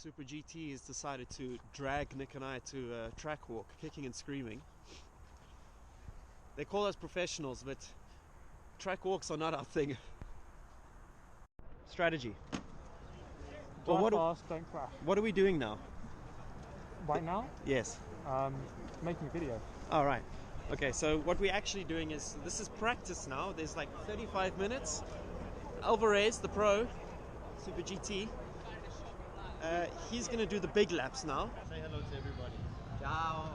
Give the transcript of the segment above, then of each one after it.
Super GT has decided to drag Nick and I to a track walk, kicking and screaming. They call us professionals, but track walks are not our thing. Strategy. Well, Drive fast, don't crash. what are we doing now? Right now, Yes. making a video. All right. Okay, so what we're actually doing is, this is practice now. There's like 35 minutes. Alvarez, the pro, Super GT, he's going to do the big laps now. Say hello to everybody. Ciao.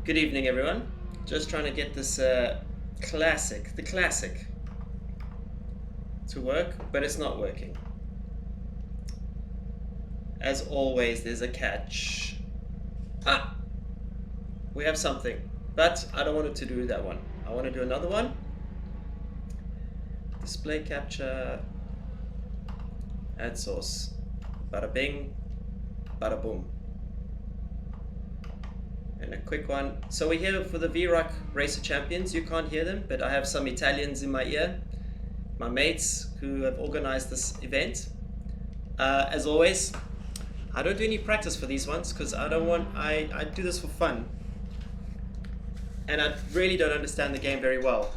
Good evening, everyone. Just trying to get this the classic, to work, but it's not working. As always, there's a catch. We have something, but I don't want it to do that one. I want to do another one. Display capture, add source. Bada bing, bada boom. And a quick one. So we're here for the VROC Racer Champions. You can't hear them, but I have some Italians in my ear. My mates who have organized this event. As always, I don't do any practice for these ones because I do this for fun. And I really don't understand the game very well.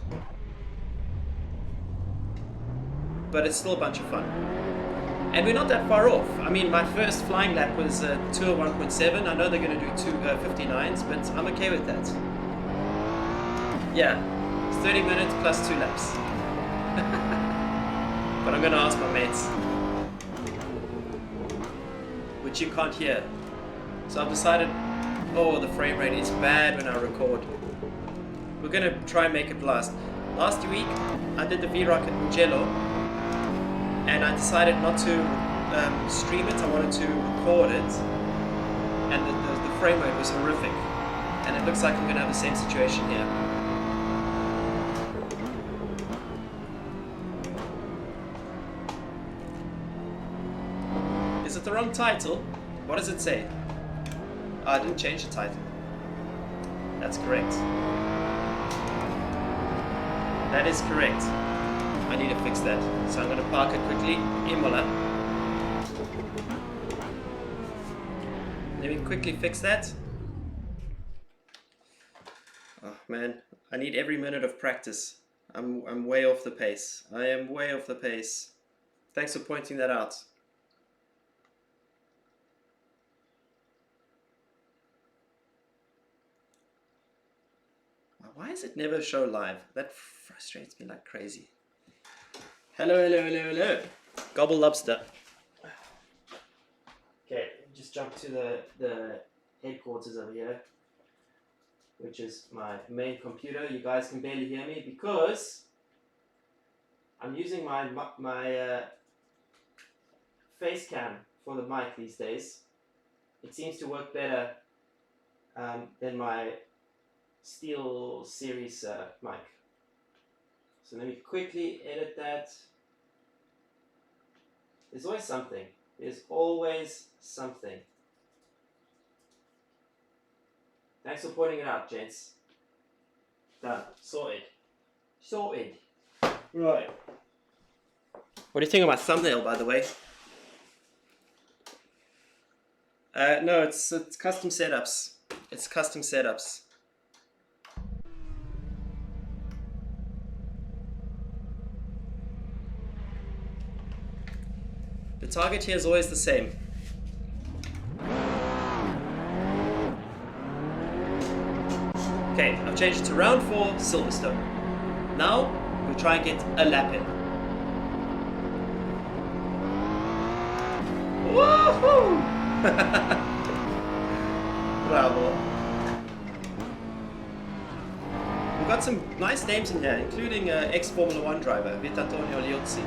But it's still a bunch of fun. And we're not that far off. I mean, my first flying lap was 2:01.7. I know they're going to do 2:59s, but I'm okay with that. Yeah, it's 30 minutes plus 2 laps. But I'm going to ask my mates, which you can't hear. So I've decided, oh, the frame rate is bad when I record. We're going to try and make it last. Last week, I did the VROC at Mugello, and I decided not to stream it. I wanted to record it, and the frame rate was horrific, and it looks like I'm going to have the same situation here. Is it the wrong title? What does it say? Oh, I didn't change the title. That's correct. That is correct. I need to fix that. So I'm going to park it quickly. Imola. Let me quickly fix that. Oh man, I need every minute of practice. I'm way off the pace. I am way off the pace. Thanks for pointing that out. Why does it never show live? That frustrates me like crazy. Hello, hello, hello, hello. Gobble lobster. Okay, just jump to the headquarters over here, which is my main computer. You guys can barely hear me because I'm using my face cam for the mic these days. It seems to work better than my Steel Series mic. So let me quickly edit that. There's always something. There's always something. Thanks for pointing it out, gents. Done. Sorted. Sorted. Right. What do you think of my thumbnail, by the way? No, it's custom setups. It's custom setups. The target here is always the same. Okay, I've changed it to round 4, Silverstone. Now, we try and get a lap in. Woohoo! Bravo. We've got some nice names in here, including ex-Formula 1 driver, Antonio Liuzzi.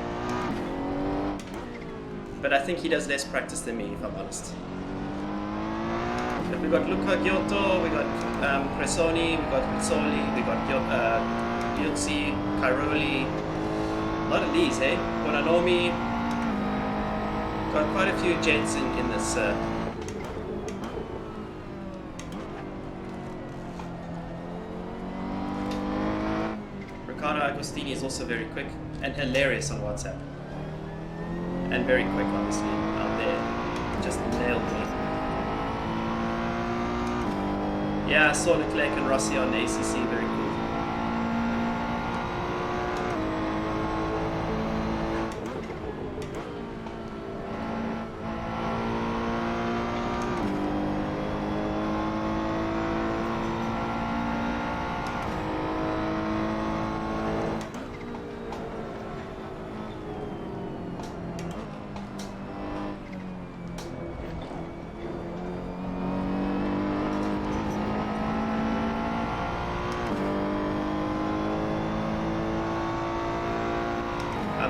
But I think he does less practice than me, if I'm honest. But we got Luca Giotto, we got Cressoni, we got Rizzoli, we got Liuzzi, Cairoli. A lot of these, eh? Bonanomi. Got quite a few gents in this. Riccardo Agostini is also very quick and hilarious on WhatsApp. And very quick, obviously, out there. Just nailed me. Yeah, I saw Leclerc and Rossi on the ACC, very cool.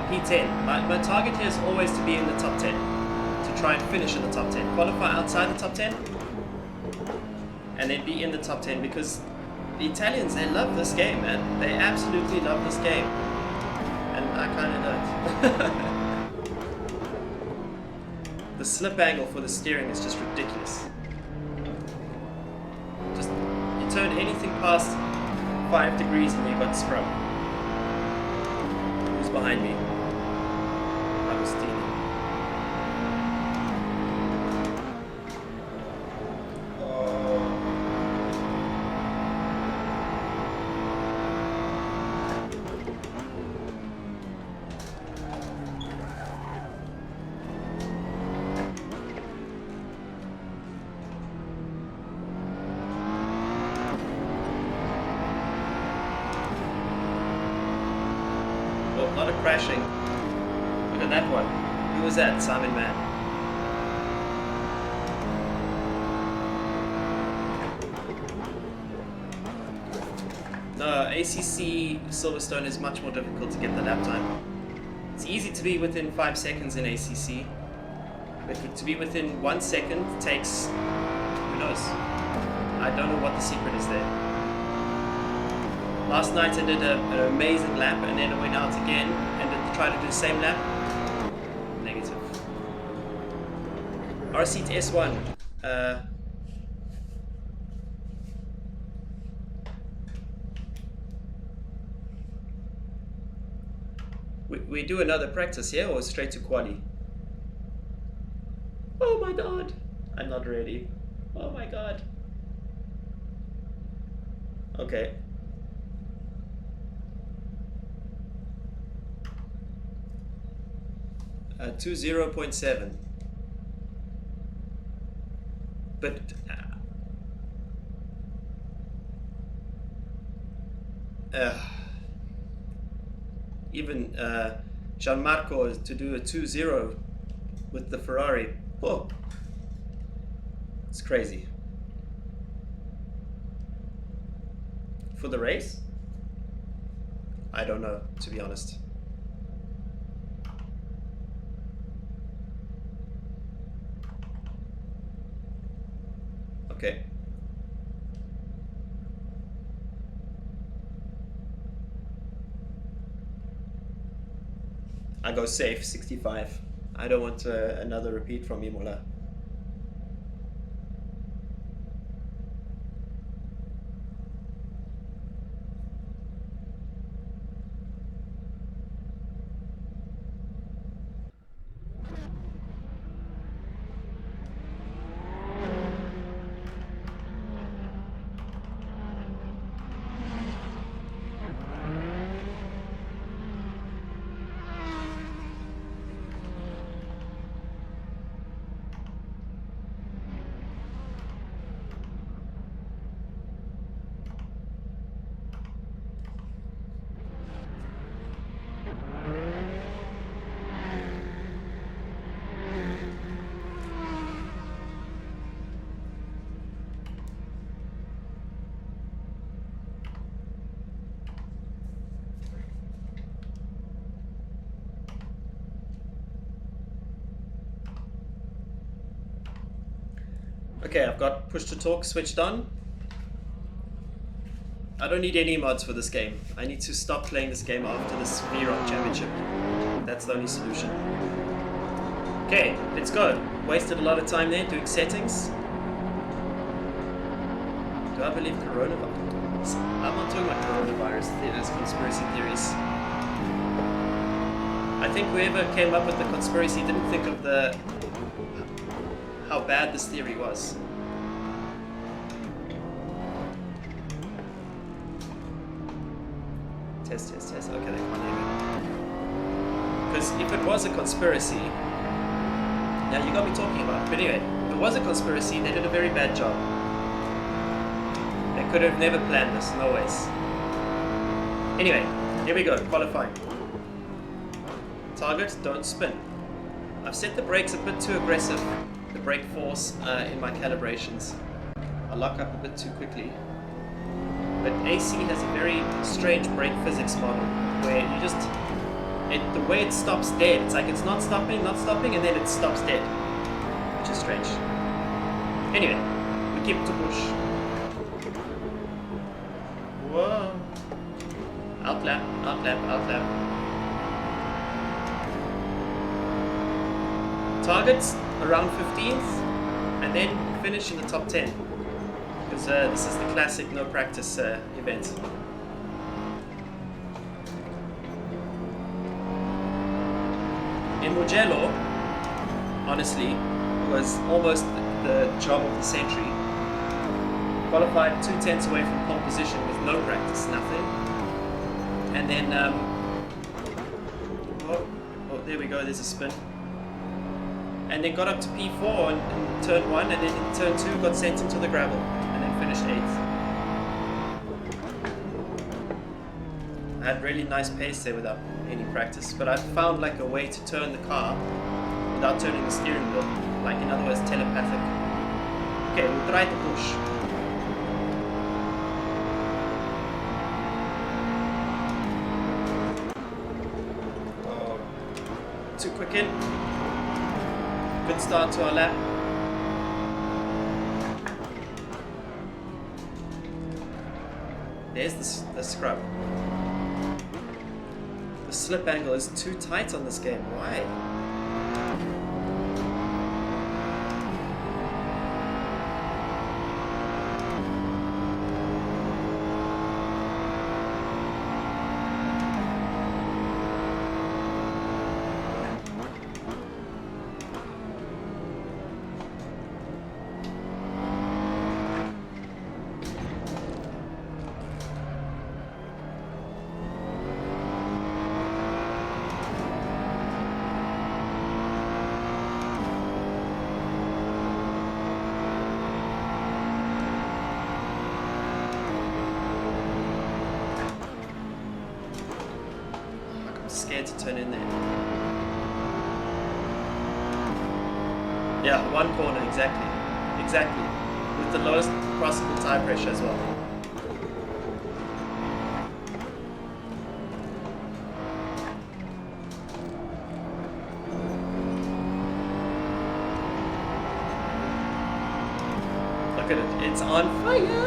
P10. My target here is always to be in the top 10. To try and finish in the top 10. Qualify outside the top 10. And then be in the top 10 because the Italians, they love this game, man. They absolutely love this game. And I kind of don't. The slip angle for the steering is just ridiculous. Just, you turn anything past 5 degrees and you've got scrub. Who's behind me? A lot of crashing. Look at that one. Who was that? Simon Mann. No, ACC Silverstone is much more difficult to get the lap time. It's easy to be within 5 seconds in ACC, but to be within 1 second takes, who knows? I don't know what the secret is there. Last night I did an amazing lap and then I went out again and tried to do the same lap. Negative. RC to S1. We do another practice here or straight to quali? Oh my god! I'm not ready. Oh my god. Okay. 20.7. But even Gianmarco to do a 2-0 with the Ferrari. Oh, it's crazy. For the race? I don't know, to be honest. Okay. I go safe, 65. I don't want another repeat from Imola. Okay, I've got push to talk switched on. I don't need any mods for this game. I need to stop playing this game after this VROC championship. That's the only solution. Okay, let's go. Wasted a lot of time there doing settings. Do I believe coronavirus? I'm not talking about coronavirus theories, conspiracy theories. I think whoever came up with the conspiracy didn't think of how bad this theory was. Test, test, test. Okay, they can't hear me. Because if it was a conspiracy, yeah, you got me talking about it. But anyway, if it was a conspiracy, they did a very bad job. They could have never planned this, no ways. Anyway, here we go, qualifying. Target, don't spin. I've set the brakes a bit too aggressive, the brake force in my calibrations. I lock up a bit too quickly. But AC has a very strange brake physics model where you just, the way it stops dead, it's like it's not stopping, and then it stops dead, which is strange. Anyway, we keep to push. Whoa. Outlap, outlap, outlap. Targets around 15th, and then finish in the top 10. Because this is the classic no practice event. In Mugello, honestly, was almost the job of the century. Qualified 2 tenths away from pole position with no practice, nothing. And then, oh, there we go, there's a spin. And then got up to P4 in turn 1, and then in turn 2 got sent into the gravel, and then finished 8th. I had really nice pace there without any practice, but I found like a way to turn the car without turning the steering wheel, like in other words telepathic. Okay, we'll try to push. Oh, too quick in. Good start to our lap. There's the scrub. The slip angle is too tight on this game. Why? scared to turn in there. Yeah, one corner, exactly. Exactly. With the lowest possible tire pressure as well. Look at it, it's on fire!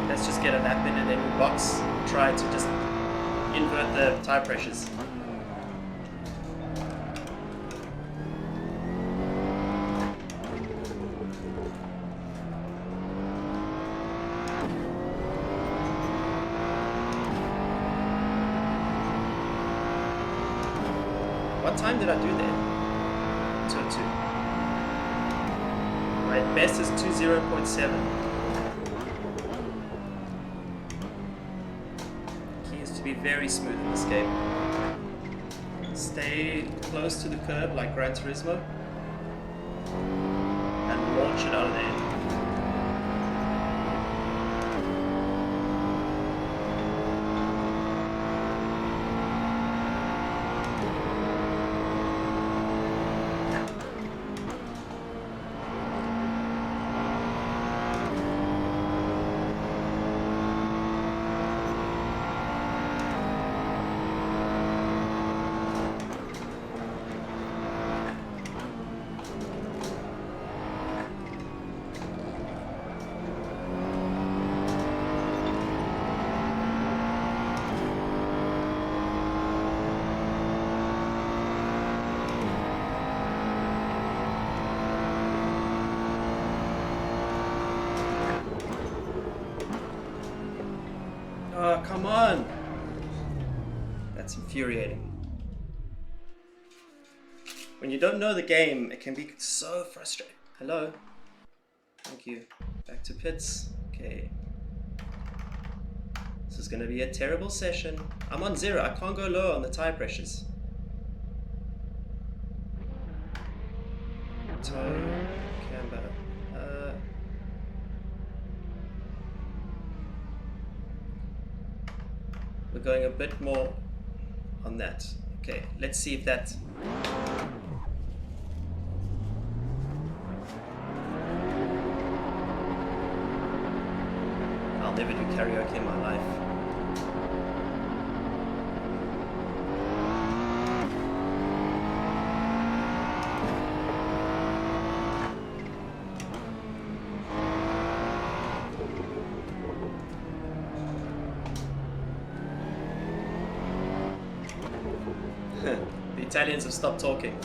Let's just get a lap in and then we box, try to just invert the tire pressures. What time did I do there? 2:02. My best is 20.7. Be very smooth in this game. Stay close to the curb like Gran Turismo and launch it out of there. Oh, come on! That's infuriating. When you don't know the game, it can be so frustrating. Hello? Thank you. Back to pits. Okay. This is gonna be a terrible session. I'm on 0. I can't go low on the tire pressures. Toe, camber. We're going a bit more on that. Okay, let's see if that... I'll never do karaoke in my life. The Italians have stopped talking.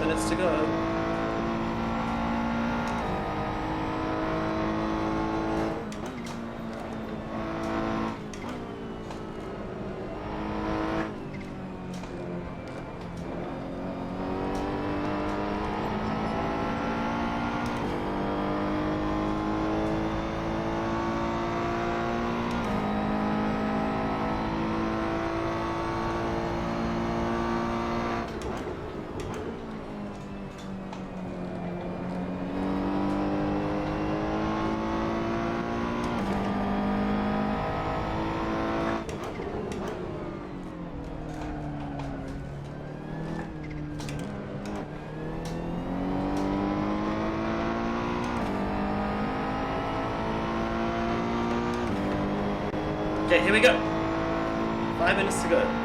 Minutes to go. here we go. 5 minutes to go.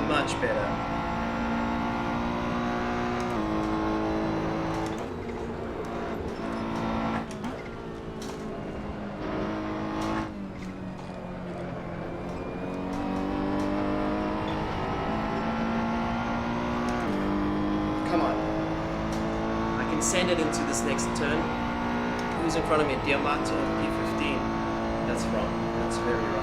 Much better. Come on. I can send it into this next turn. Who's in front of me? Diamato, P15. That's wrong. That's very wrong.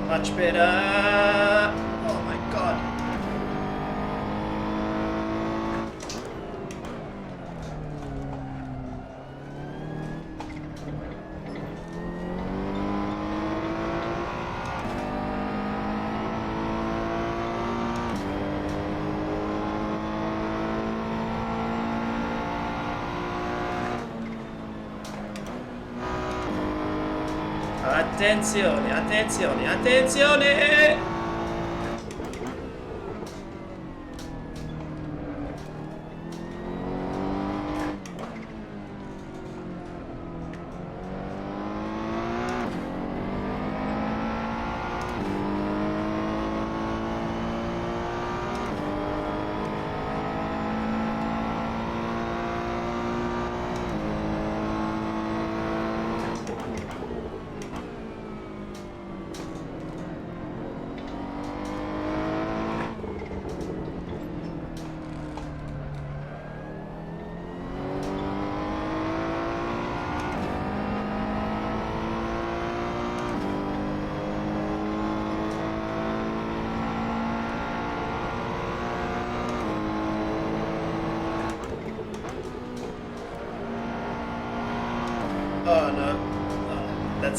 Much better. Oh my god. Attenzione, attenzione, attenzione!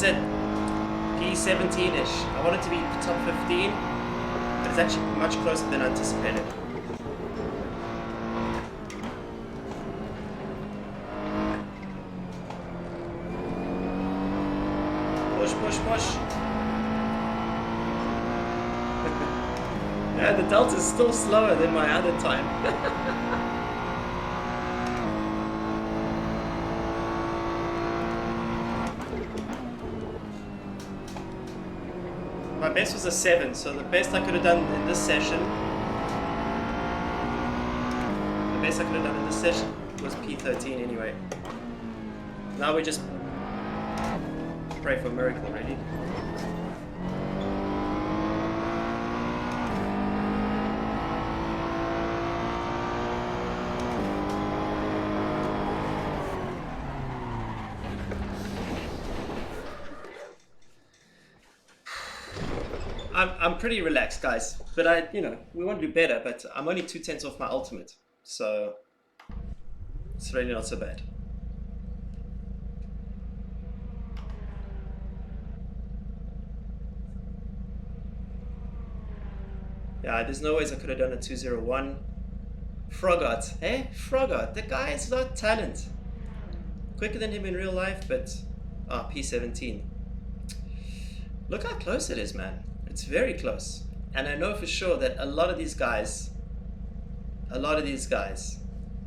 It's at P17-ish. I want it to be top 15, but it's actually much closer than anticipated. Push, push, push. Yeah, the Delta is still slower than my other time. My best was a 7, so the best I could have done in this session, was P13 anyway. Now we just pray for a miracle, really. I'm pretty relaxed, guys, but we want to do better, but I'm only 2/10 off my ultimate, so it's really not so bad. Yeah, there's no ways I could have done a 201. Frogart, eh? Frogart, the guy is not talent. Quicker than him in real life, but P17. Look how close it is, man. It's very close. And I know for sure that a lot of these guys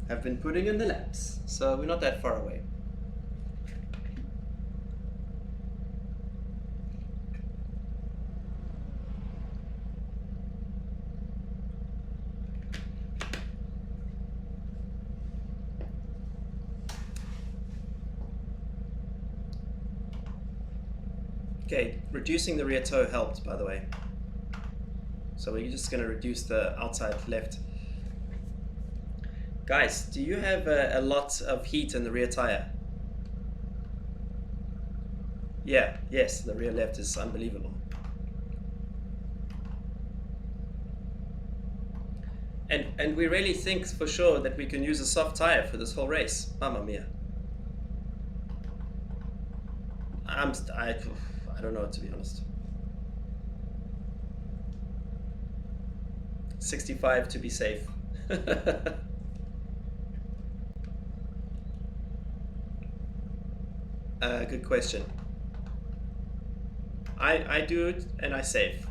have been putting in the laps. So we're not that far away. Okay, reducing the rear toe helped, by the way. So we're just going to reduce the outside left. Guys, do you have a lot of heat in the rear tire? Yeah, yes, the rear left is unbelievable. And we really think for sure that we can use a soft tire for this whole race. Mamma mia. I don't know, to be honest. 65 to be safe. Good question. I do it and I save.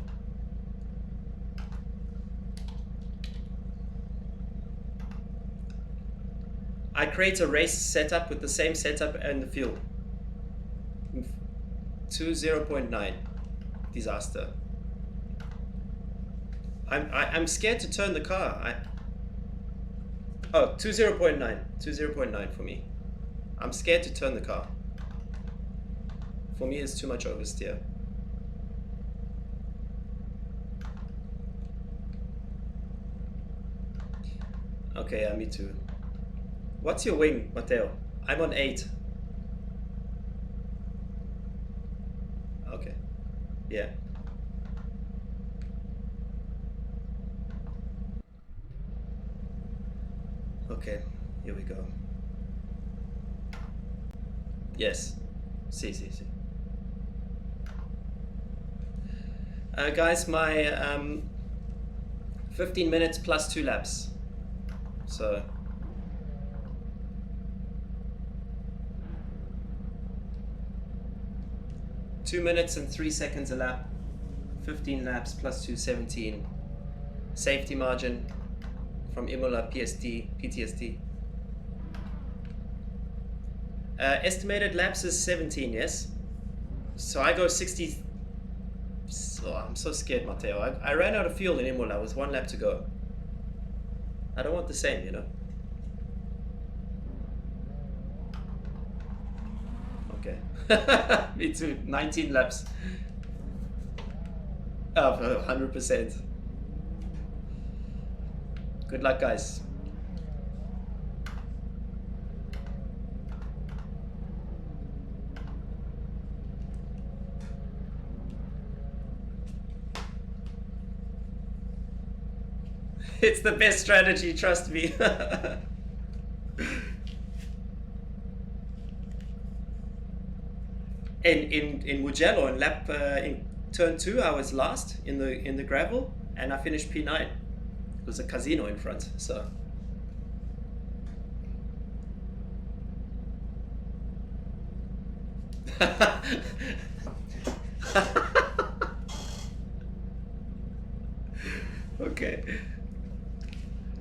I create a race setup with the same setup and the fuel. To 0.9. Disaster. I'm scared to turn the car. To 0.9. To 0.9 for me. I'm scared to turn the car. For me, it's too much oversteer. Okay, yeah, me too. What's your wing, Matteo? I'm on 8. Okay. Yeah. Okay, here we go. Yes. See. Guys, my 15 minutes plus 2 laps. So 2 minutes and 3 seconds a lap, 15 laps plus 2, 17. Safety margin from Imola PTSD. Estimated laps is 17, yes? So I go 60. Oh, I'm so scared, Matteo. I ran out of fuel in Imola with 1 lap to go. I don't want the same, you know? Okay. Me too. 19 laps. Oh, 100%. Good luck, guys. It's the best strategy, trust me. In Mugello in lap in turn 2 I was last in the gravel and I finished P9. It was a casino in front, so. Okay.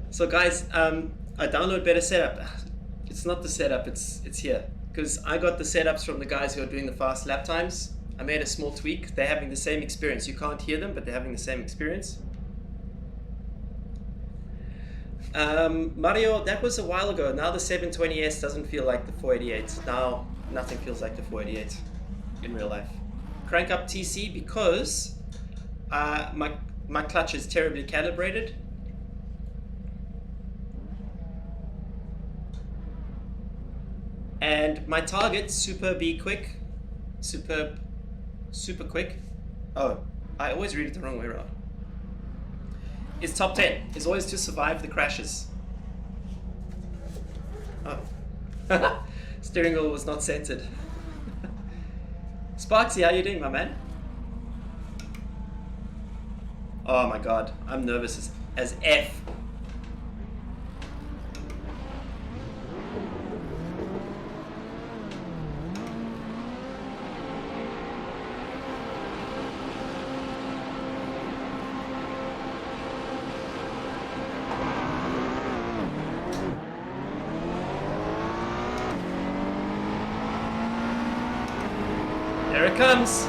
So guys, I download better setup. It's not the setup, it's here. Because I got the setups from the guys who are doing the fast lap times. I made a small tweak. They're having the same experience. You can't hear them, but they're having the same experience. Mario, that was a while ago. Now the 720S doesn't feel like the 488. Now nothing feels like the 488 in real life. Crank up TC because my clutch is terribly calibrated. And my target, super quick. Oh, I always read it the wrong way around. It's top 10. It's always to survive the crashes. Oh. Steering wheel was not centered. Sparksy, how you doing, my man? Oh my god, I'm nervous as F. There it comes.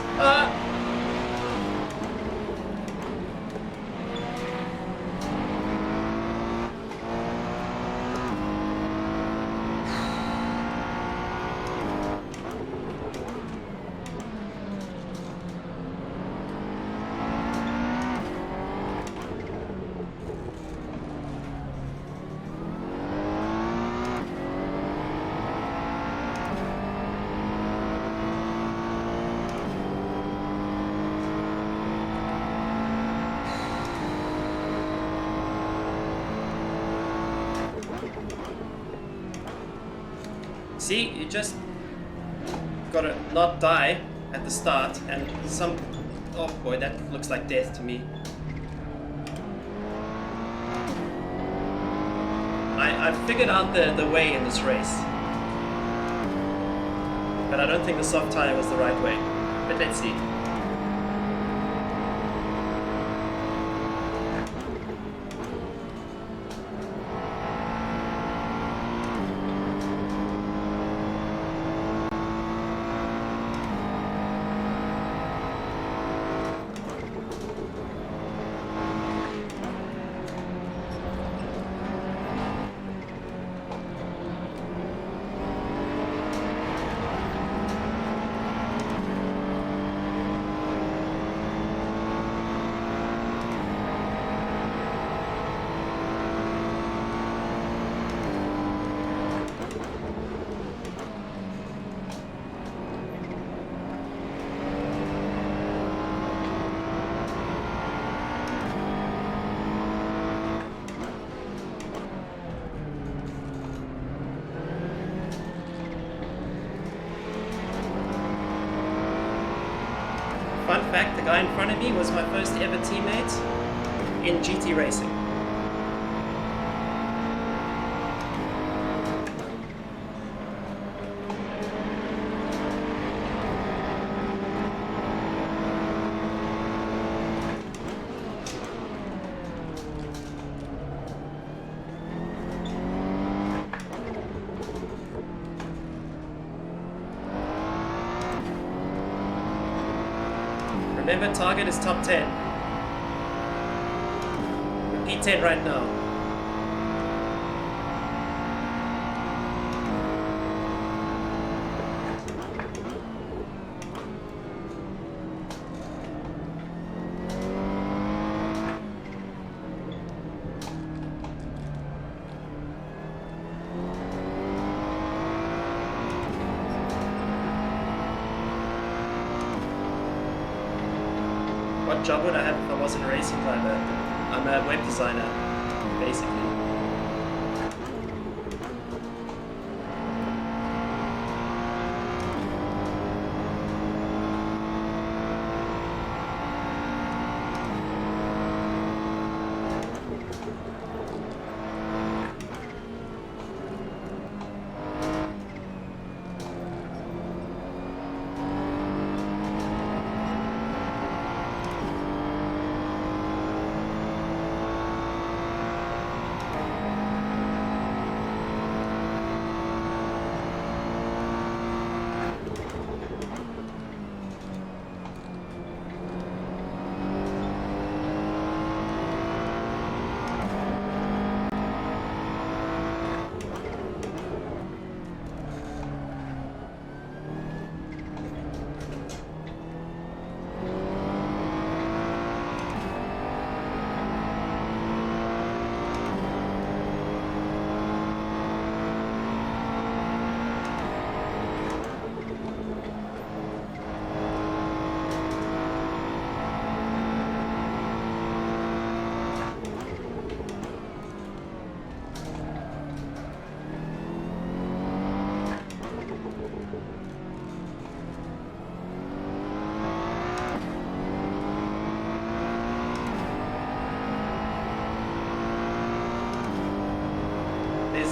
See, you just gotta not die at the start, and some... Oh boy, that looks like death to me. I've figured out the way in this race. But I don't think the soft tire was the right way. But let's see. Fun fact, the guy in front of me was my first ever teammate in GT racing. Remember, target is top 10. We're P10 right now. What job would I have if I wasn't a racing driver? I'm a web designer, basically.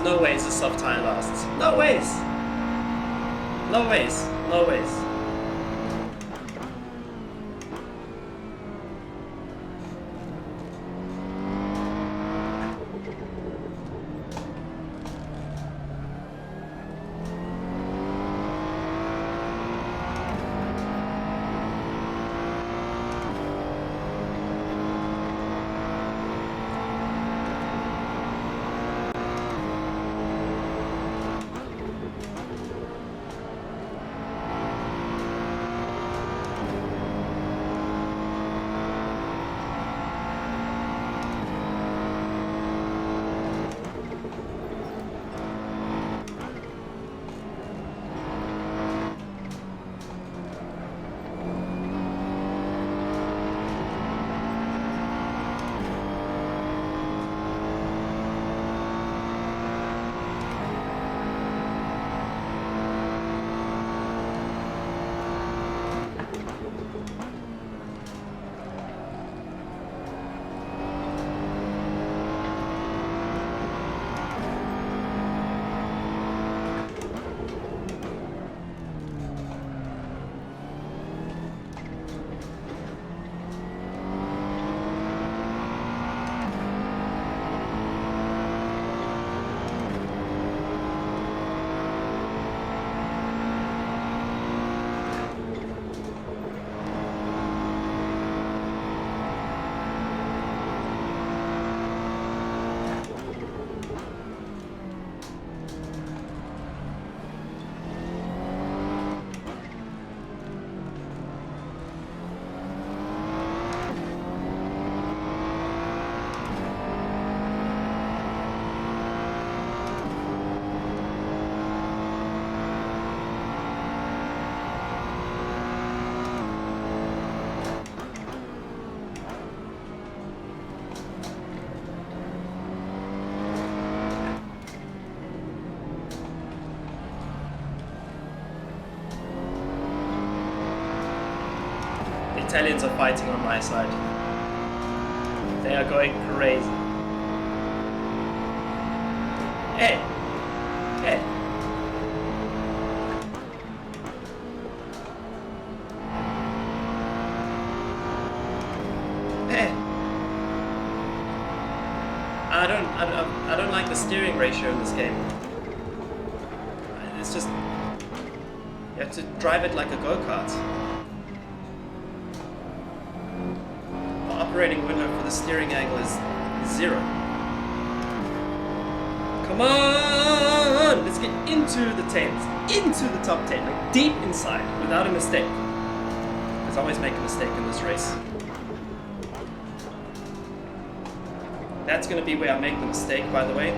There's no ways a soft tire lasts. No ways! No ways. No ways. Italians are fighting on my side. They are going crazy. Hey! Hey! Hey! I don't like the steering ratio in this game. It's just you have to drive it like a go-kart. Operating window for the steering angle is 0. Come on! Let's get into the 10s. Into the top 10. Like deep inside. Without a mistake. Because I always make a mistake in this race. That's going to be where I make the mistake, by the way.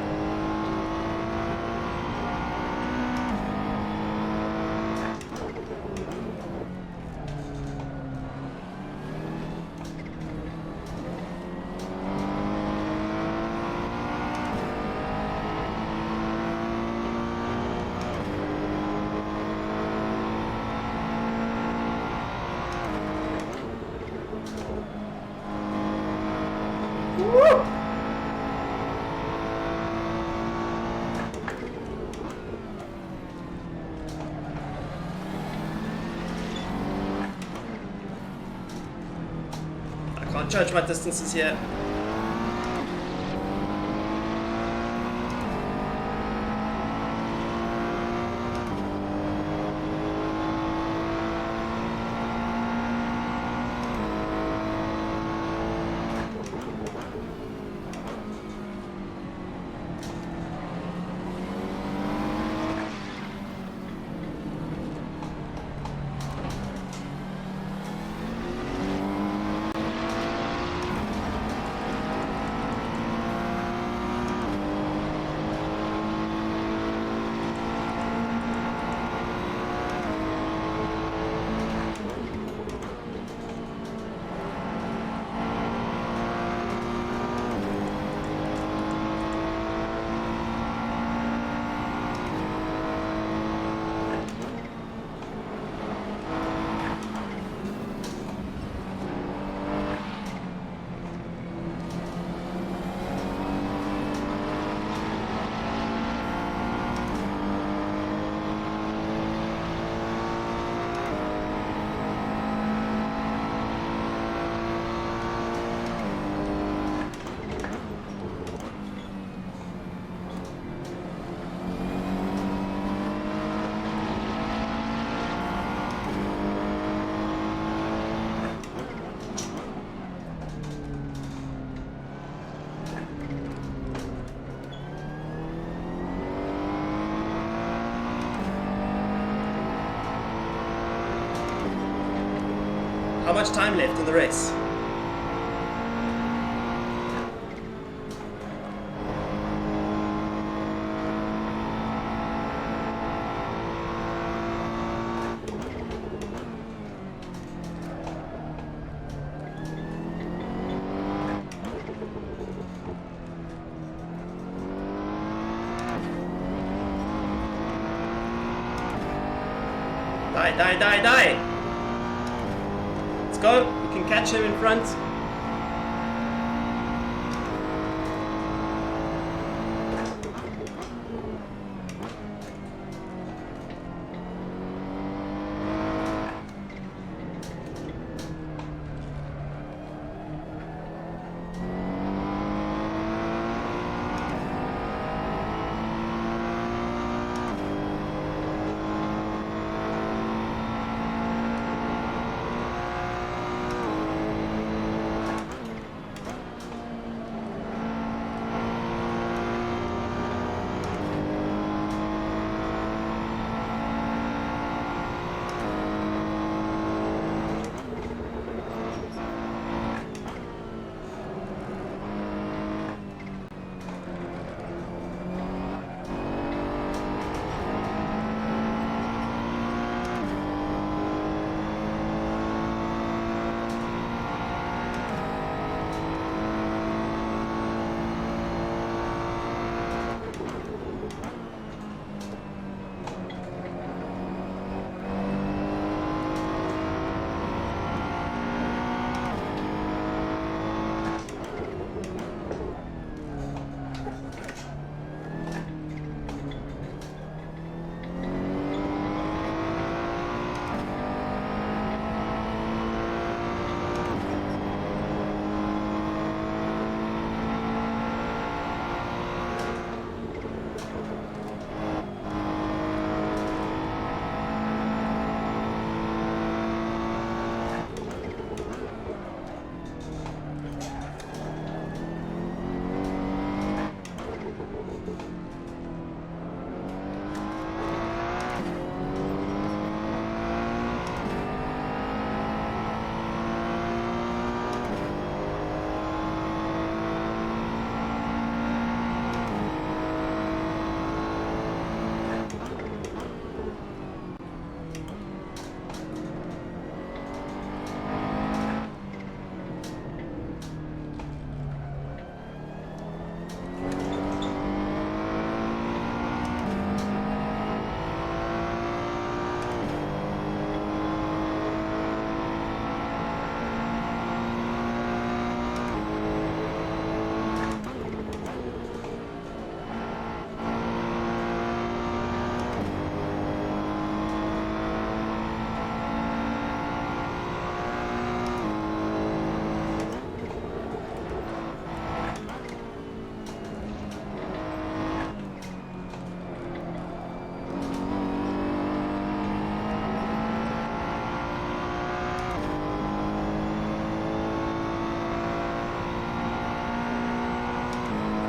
Can't judge my distances yet. How much time left in the race? Die. Let's go. We can catch him in front.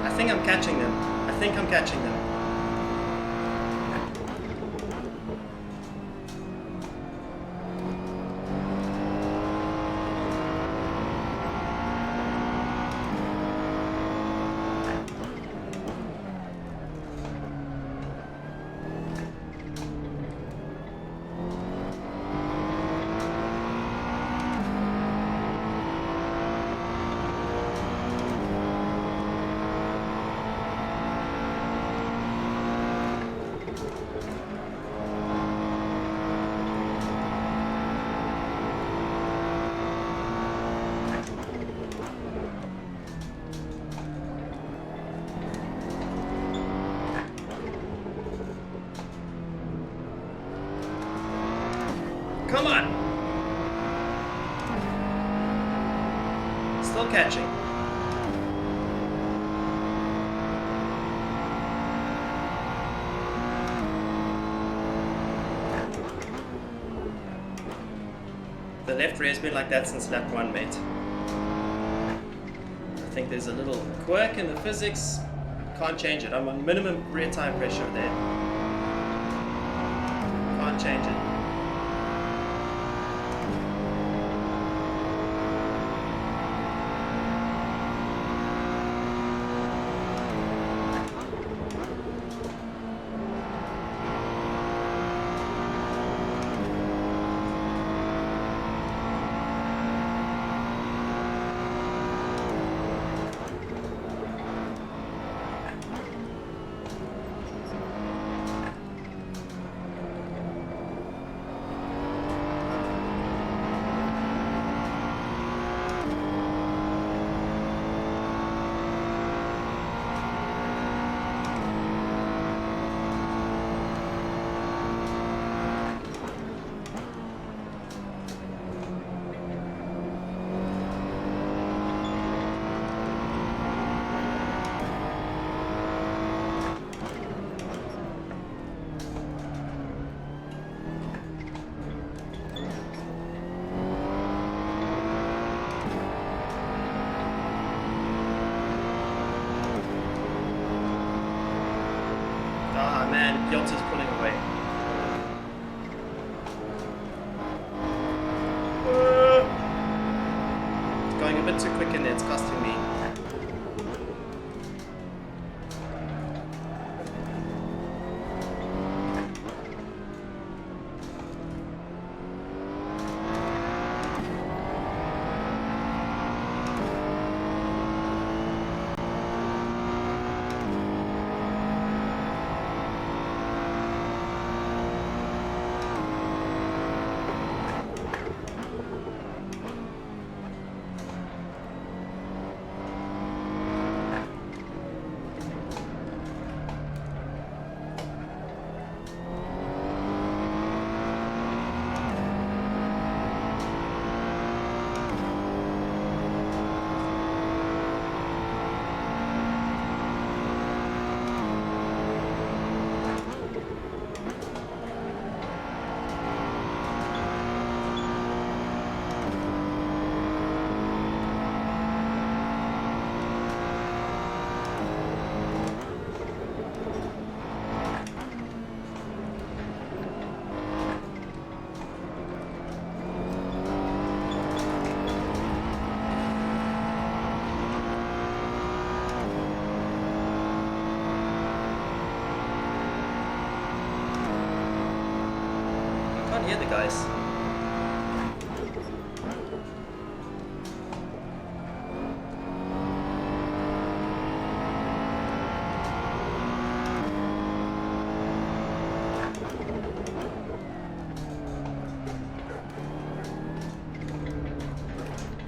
I think I'm catching them. I think I'm catching them. Come on! Still catching. The left rear has been like that since lap 1, mate. I think there's a little quirk in the physics. Can't change it. I'm on minimum rear tire pressure there. Can't change it. man, Piotr is pulling away. It's going a bit too quick in there, it's costing me. Can't hear the guys.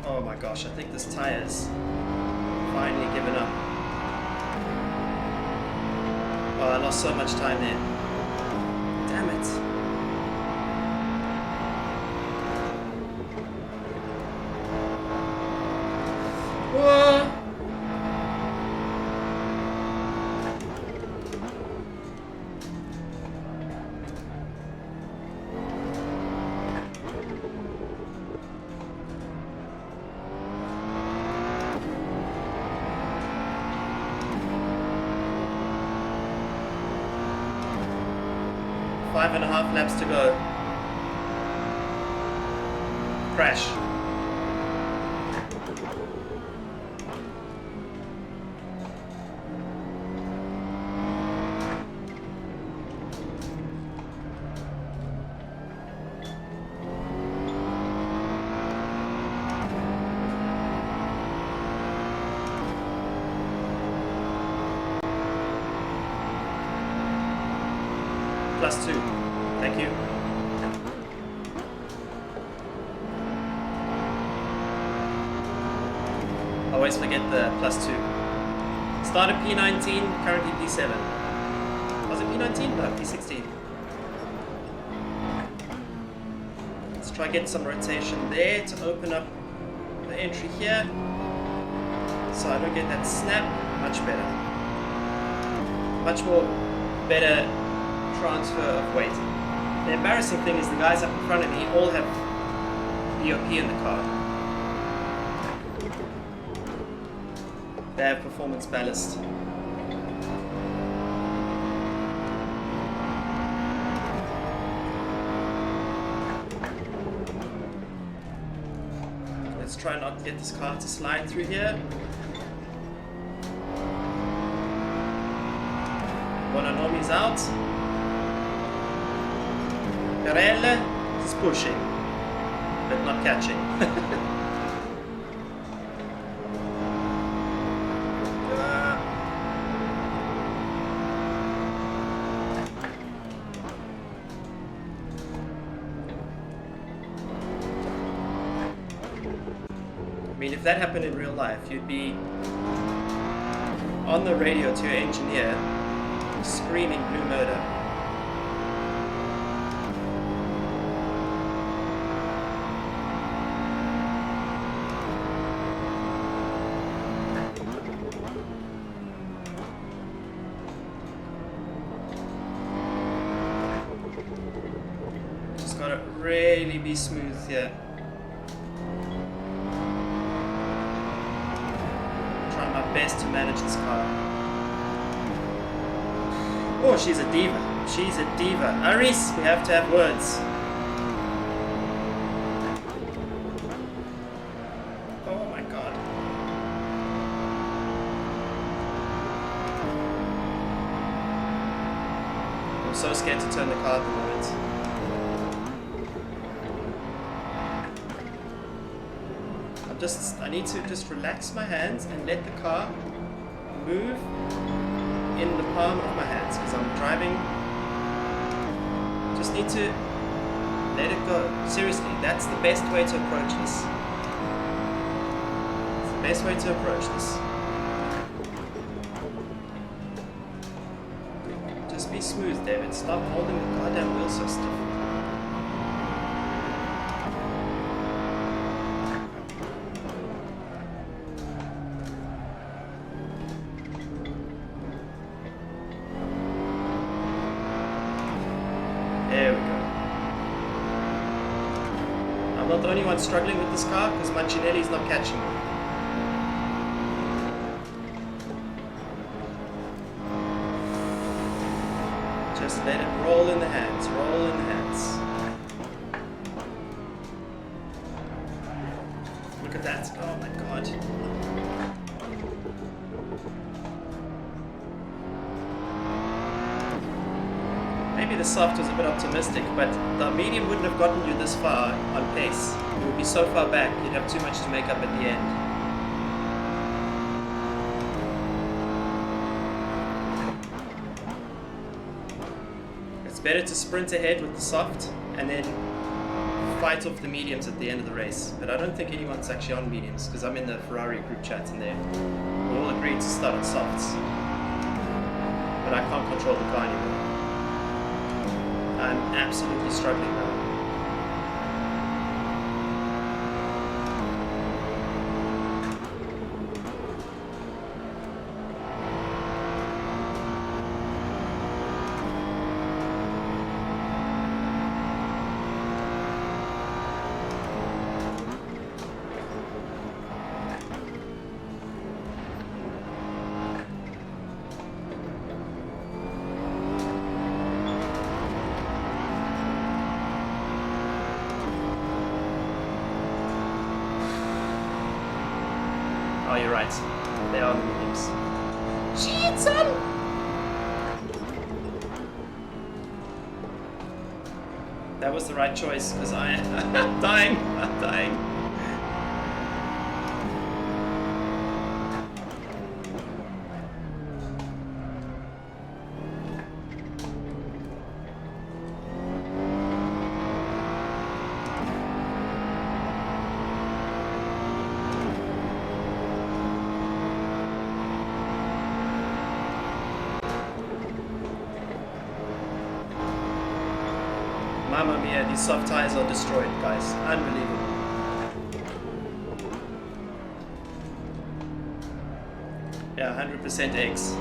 Oh my gosh, I think this tire's finally given up. Oh, I lost so much time there. Damn it. Whoa! Five and a half laps to go. Crash. +2. Thank you. I always forget the +2. Started P19, currently P7. Was it P19? No, P16. Let's try get some rotation there to open up the entry here. So I don't get that snap. Much better. Much more better transfer of weight. The embarrassing thing is the guys up in front of me all have BOP in the car. They have performance ballast. Let's try not to get this car to slide through here. Bonanomi's out. Carelle is pushing, but not catching. I mean, if that happened in real life, you'd be on the radio to your engineer screaming blue murder. Just gotta really be smooth here. Trying my best to manage this car. Oh, she's a diva. She's a diva. Aris, we have to have words. Oh my god. I'm so scared to turn the car at the moment. I need to just relax my hands and let the car move in the palm of my hands because I'm driving. Just need to let it go. Seriously, that's the best way to approach this. It's the best way to approach this. Just be smooth, David. Stop holding the goddamn wheel so stiff. There we go. I'm not the only one struggling with this car because Mancinelli's not catching me. Just let it roll in the hands, roll in the hands. Look at that. Oh my god. Maybe the soft was a bit optimistic, but the medium wouldn't have gotten you this far on pace. You would be so far back, you'd have too much to make up at the end. It's better to sprint ahead with the soft and then fight off the mediums at the end of the race. But I don't think anyone's actually on mediums because I'm in the Ferrari group chat and we all agreed to start on softs. But I can't control the car anymore. I'm absolutely struggling now. Oh, you're right. They are the mediums. Shit, son! That was the right choice, because I'm dying. I'm dying. Mamma mia, these soft tires are destroyed, guys. Unbelievable. Yeah, 100% eggs.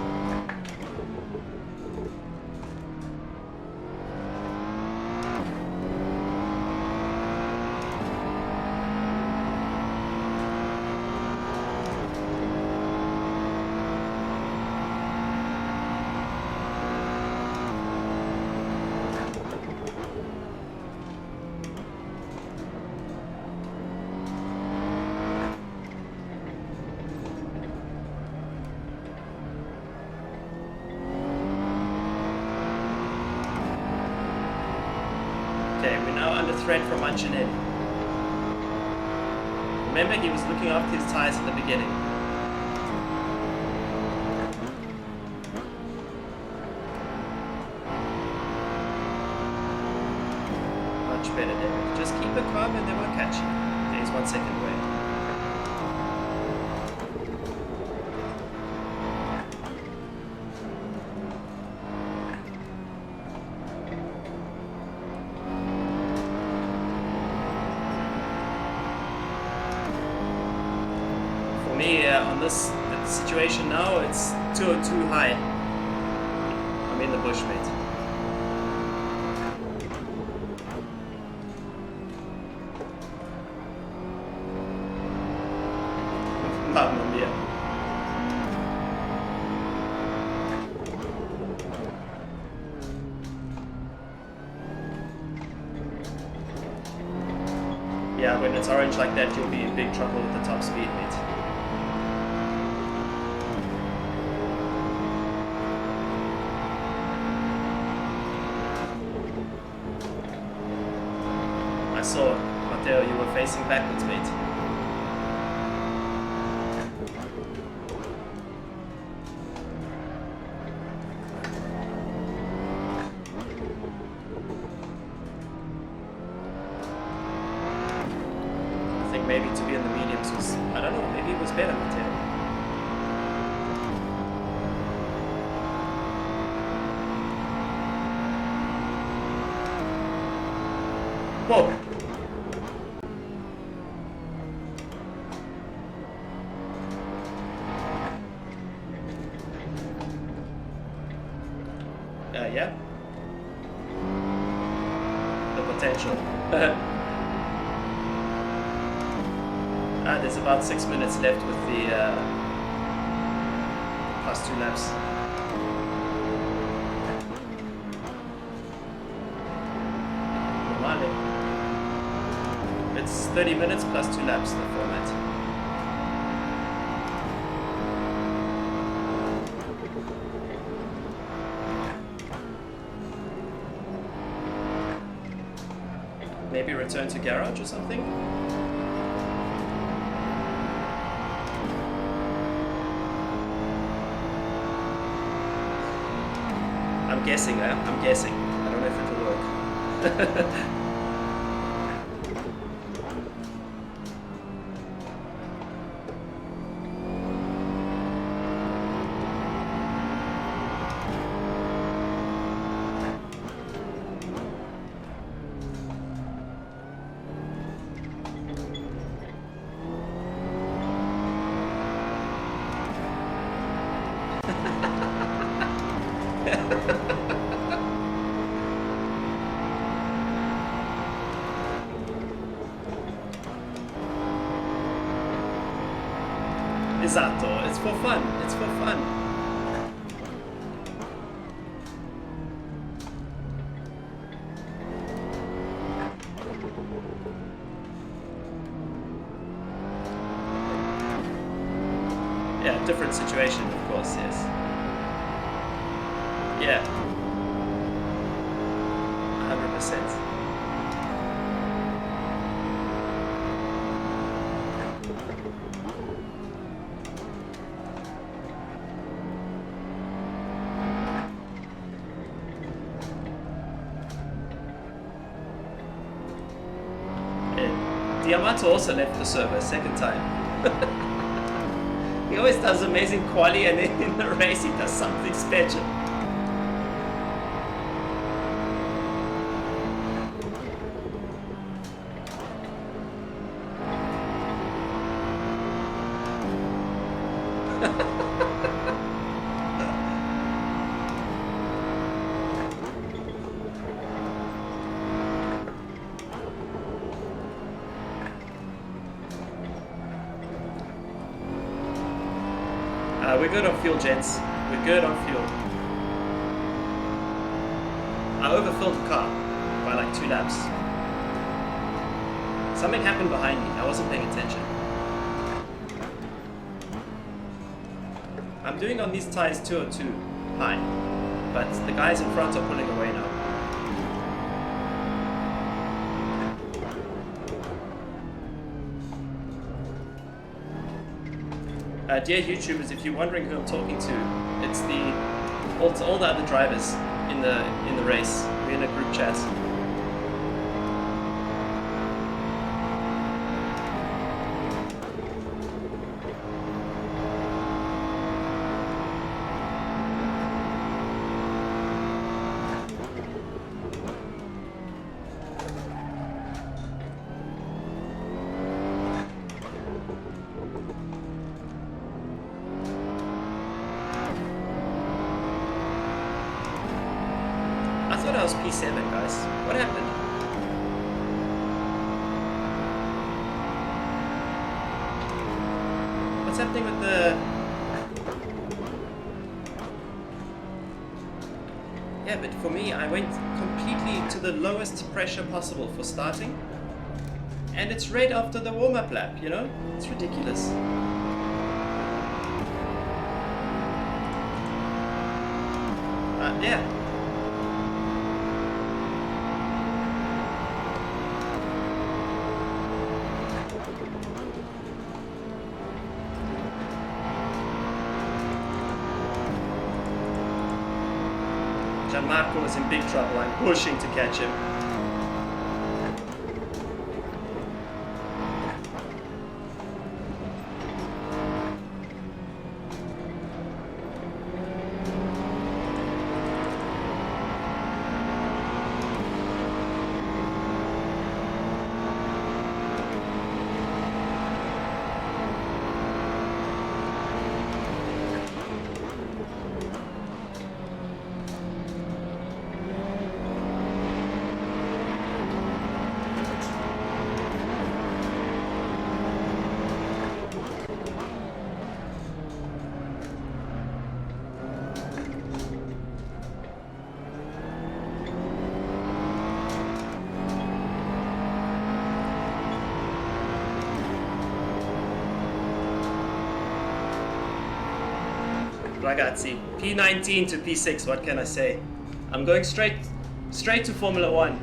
Okay, we're now under threat from Mancinelli. Remember, he was looking after his tyres at the beginning. Much better, David. Just keep it calm and they won't catch you. Okay, he's 1 second away. For me, on this situation now, it's too high. I'm in the bush, mate. Mamma mia. Yeah, when it's orange like that, you'll be in big trouble with the top speed, mate. I saw, Matteo, you were facing backwards, mate. Maybe to be in the mediums was, I don't know, maybe it was better, Matteo. Whoa! Yeah? The potential. There's about 6 minutes left with the plus 2 laps. Normally. It's 30 minutes plus 2 laps, the format. Maybe return to garage or something? I'm guessing, I'm guessing. I don't know if it'll work. Esatto, it's for fun, it's for fun. Yeah, different situation, of course, yes. Yeah. 100%. Diamato also left the server second time. He always does amazing quali and then in the race he does something special. We're good on fuel, gents. We're good on fuel. I overfilled the car by like 2 laps. Something happened behind me. I wasn't paying attention. I'm doing on these tires 202 high, but the guys in front are pulling away now. Dear YouTubers, if you're wondering who I'm talking to, it's all the other drivers in the race. We're in a group chat. I thought I was P7, guys. What happened? What's happening with the... Yeah, but for me, I went completely to the lowest pressure possible for starting. And it's red after the warm-up lap, you know? It's ridiculous. Yeah. Gianmarco is in big trouble. I'm pushing to catch him. Ragazzi, P19 to P6, what can I say? I'm going straight to Formula 1.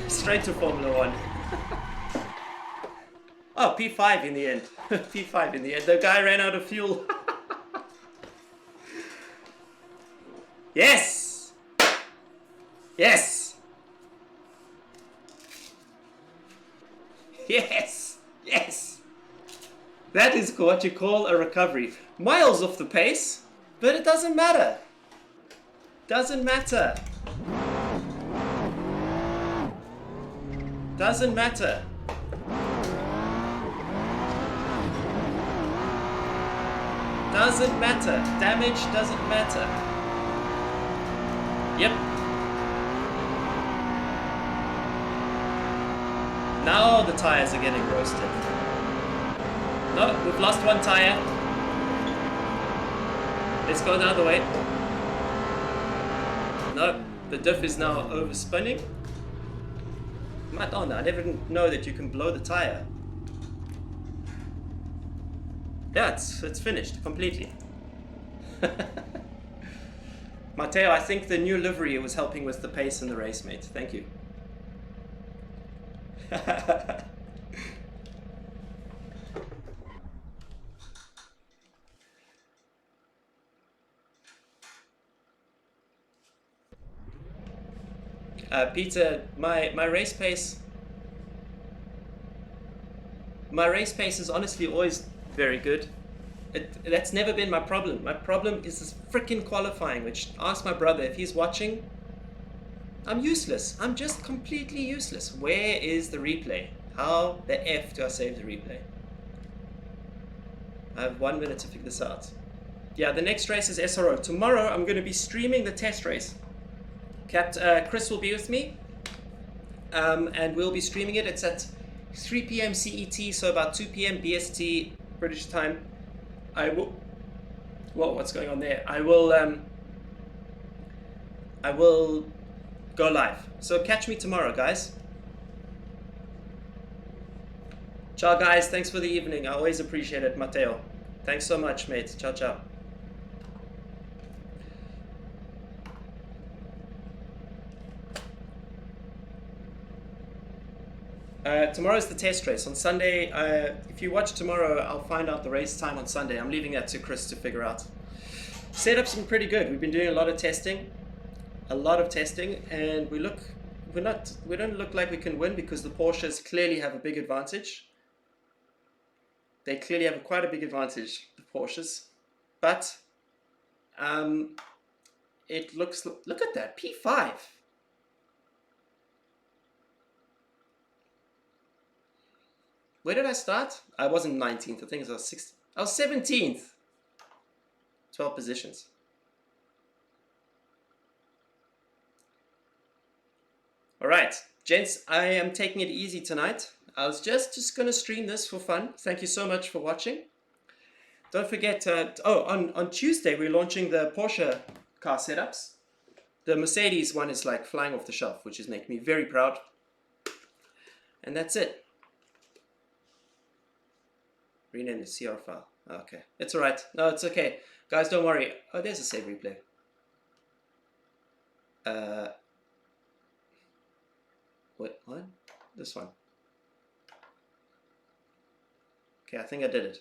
Straight to Formula 1. Oh, P5 in the end. P5 in the end. The guy ran out of fuel. Yes! Yes! Yes! Yes! That is what you call a recovery. Miles off the pace. But it doesn't matter. Doesn't matter. Doesn't matter. Doesn't matter. Damage doesn't matter. Yep. Now the tires are getting roasted. No, we've lost one tire. Let's go the other way. No, the diff is now overspinning. Madonna, I never know that you can blow the tire. Yeah, it's finished completely. Matteo, I think the new livery was helping with the pace in the race, mate. Thank you. Peter, my race pace is honestly always very good. That's never been my problem. My problem is this freaking qualifying, which, ask my brother if he's watching. I'm useless. I'm just completely useless. Where is the replay? How the F do I save the replay? I have 1 minute to figure this out. Yeah, the next race is SRO. Tomorrow I'm going to be streaming the test race. Chris will be with me, and we'll be streaming it. It's at 3 p.m. CET, so about 2 p.m. BST British time. I will. Whoa, what's going on there? I will go live. So catch me tomorrow, guys. Ciao, guys. Thanks for the evening. I always appreciate it, Matteo. Thanks so much, mate. Ciao, ciao. Tomorrow's the test race. On Sunday, if you watch tomorrow, I'll find out the race time on Sunday. I'm leaving that to Chris to figure out. Setup's been pretty good. We've been doing a lot of testing, and we don't look like we can win because the Porsches clearly have a big advantage. They clearly have quite a big advantage, the Porsches, but it looks. Look at that P5. Where did I start? I wasn't 19th. I think I was 16th. I was 17th. 12 positions. All right, gents, I am taking it easy tonight. I was just going to stream this for fun. Thank you so much for watching. Don't forget, on Tuesday, we're launching the Porsche car setups. The Mercedes one is like flying off the shelf, which is making me very proud. And that's it. Rename the CR file. Okay, it's alright. No, it's okay. Guys, don't worry. Oh, there's a save replay. What? This one. Okay, I think I did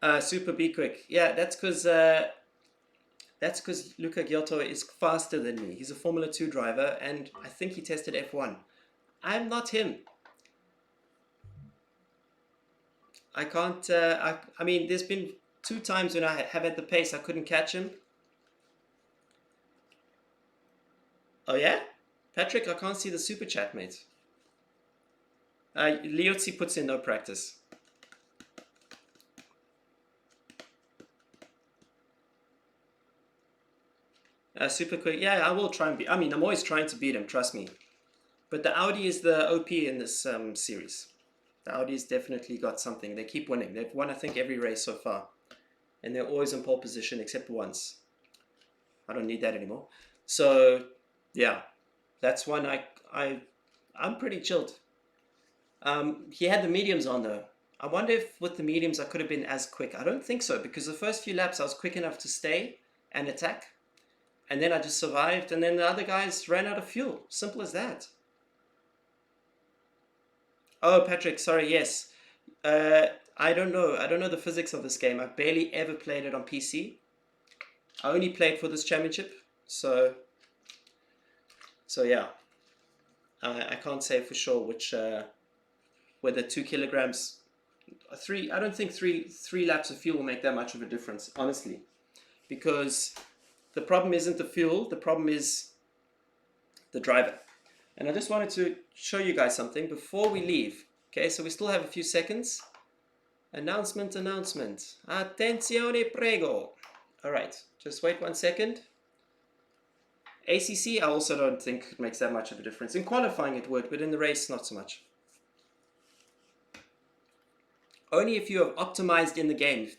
it. Super be quick. Yeah, that's because Luca Giotto is faster than me. He's a Formula 2 driver, and I think he tested F1. I'm not him. I can't. I mean, there's been 2 times when I have at the pace I couldn't catch him. Oh yeah, Patrick, I can't see the super chat, mate. Leotzi puts in no practice. Super quick. Yeah, I will try and beat. I mean, I'm always trying to beat him. Trust me. But the Audi is the OP in this series. The Audi's definitely got something. They keep winning. They've won, I think, every race so far, and they're always in pole position except once. I don't need that anymore. So yeah, that's one I'm pretty chilled. He had the mediums on though. I wonder if with the mediums I could have been as quick. I don't think so, because the first few laps I was quick enough to stay and attack, and then I just survived, and then the other guys ran out of fuel. Simple as that. Oh, Patrick, sorry, yes. I don't know. I don't know the physics of this game. I barely ever played it on PC. I only played for this championship, so yeah. I can't say for sure which whether 2 kilograms, I don't think three laps of fuel will make that much of a difference, honestly, because the problem isn't the fuel. The problem is the driver. And I just wanted to show you guys something before we leave. Okay, so we still have a few seconds. Announcement. Attenzione, prego. All right, just wait 1 second. ACC, I also don't think it makes that much of a difference. In qualifying it would, but in the race, not so much. Only if you have optimized in the game.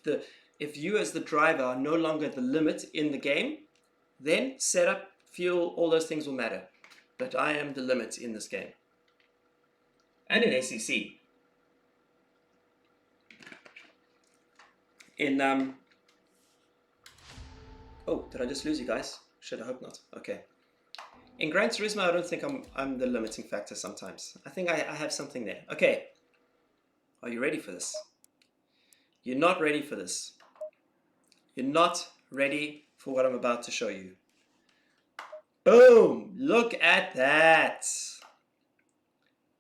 If you as the driver are no longer the limit in the game, then setup, fuel, all those things will matter. But I am the limit in this game. And in ACC. Oh, did I just lose you guys? Should I hope not. Okay. In Gran Turismo, I don't think I'm the limiting factor sometimes. I think I have something there. Okay. Are you ready for this? You're not ready for this. You're not ready for what I'm about to show you. Boom! Look at that.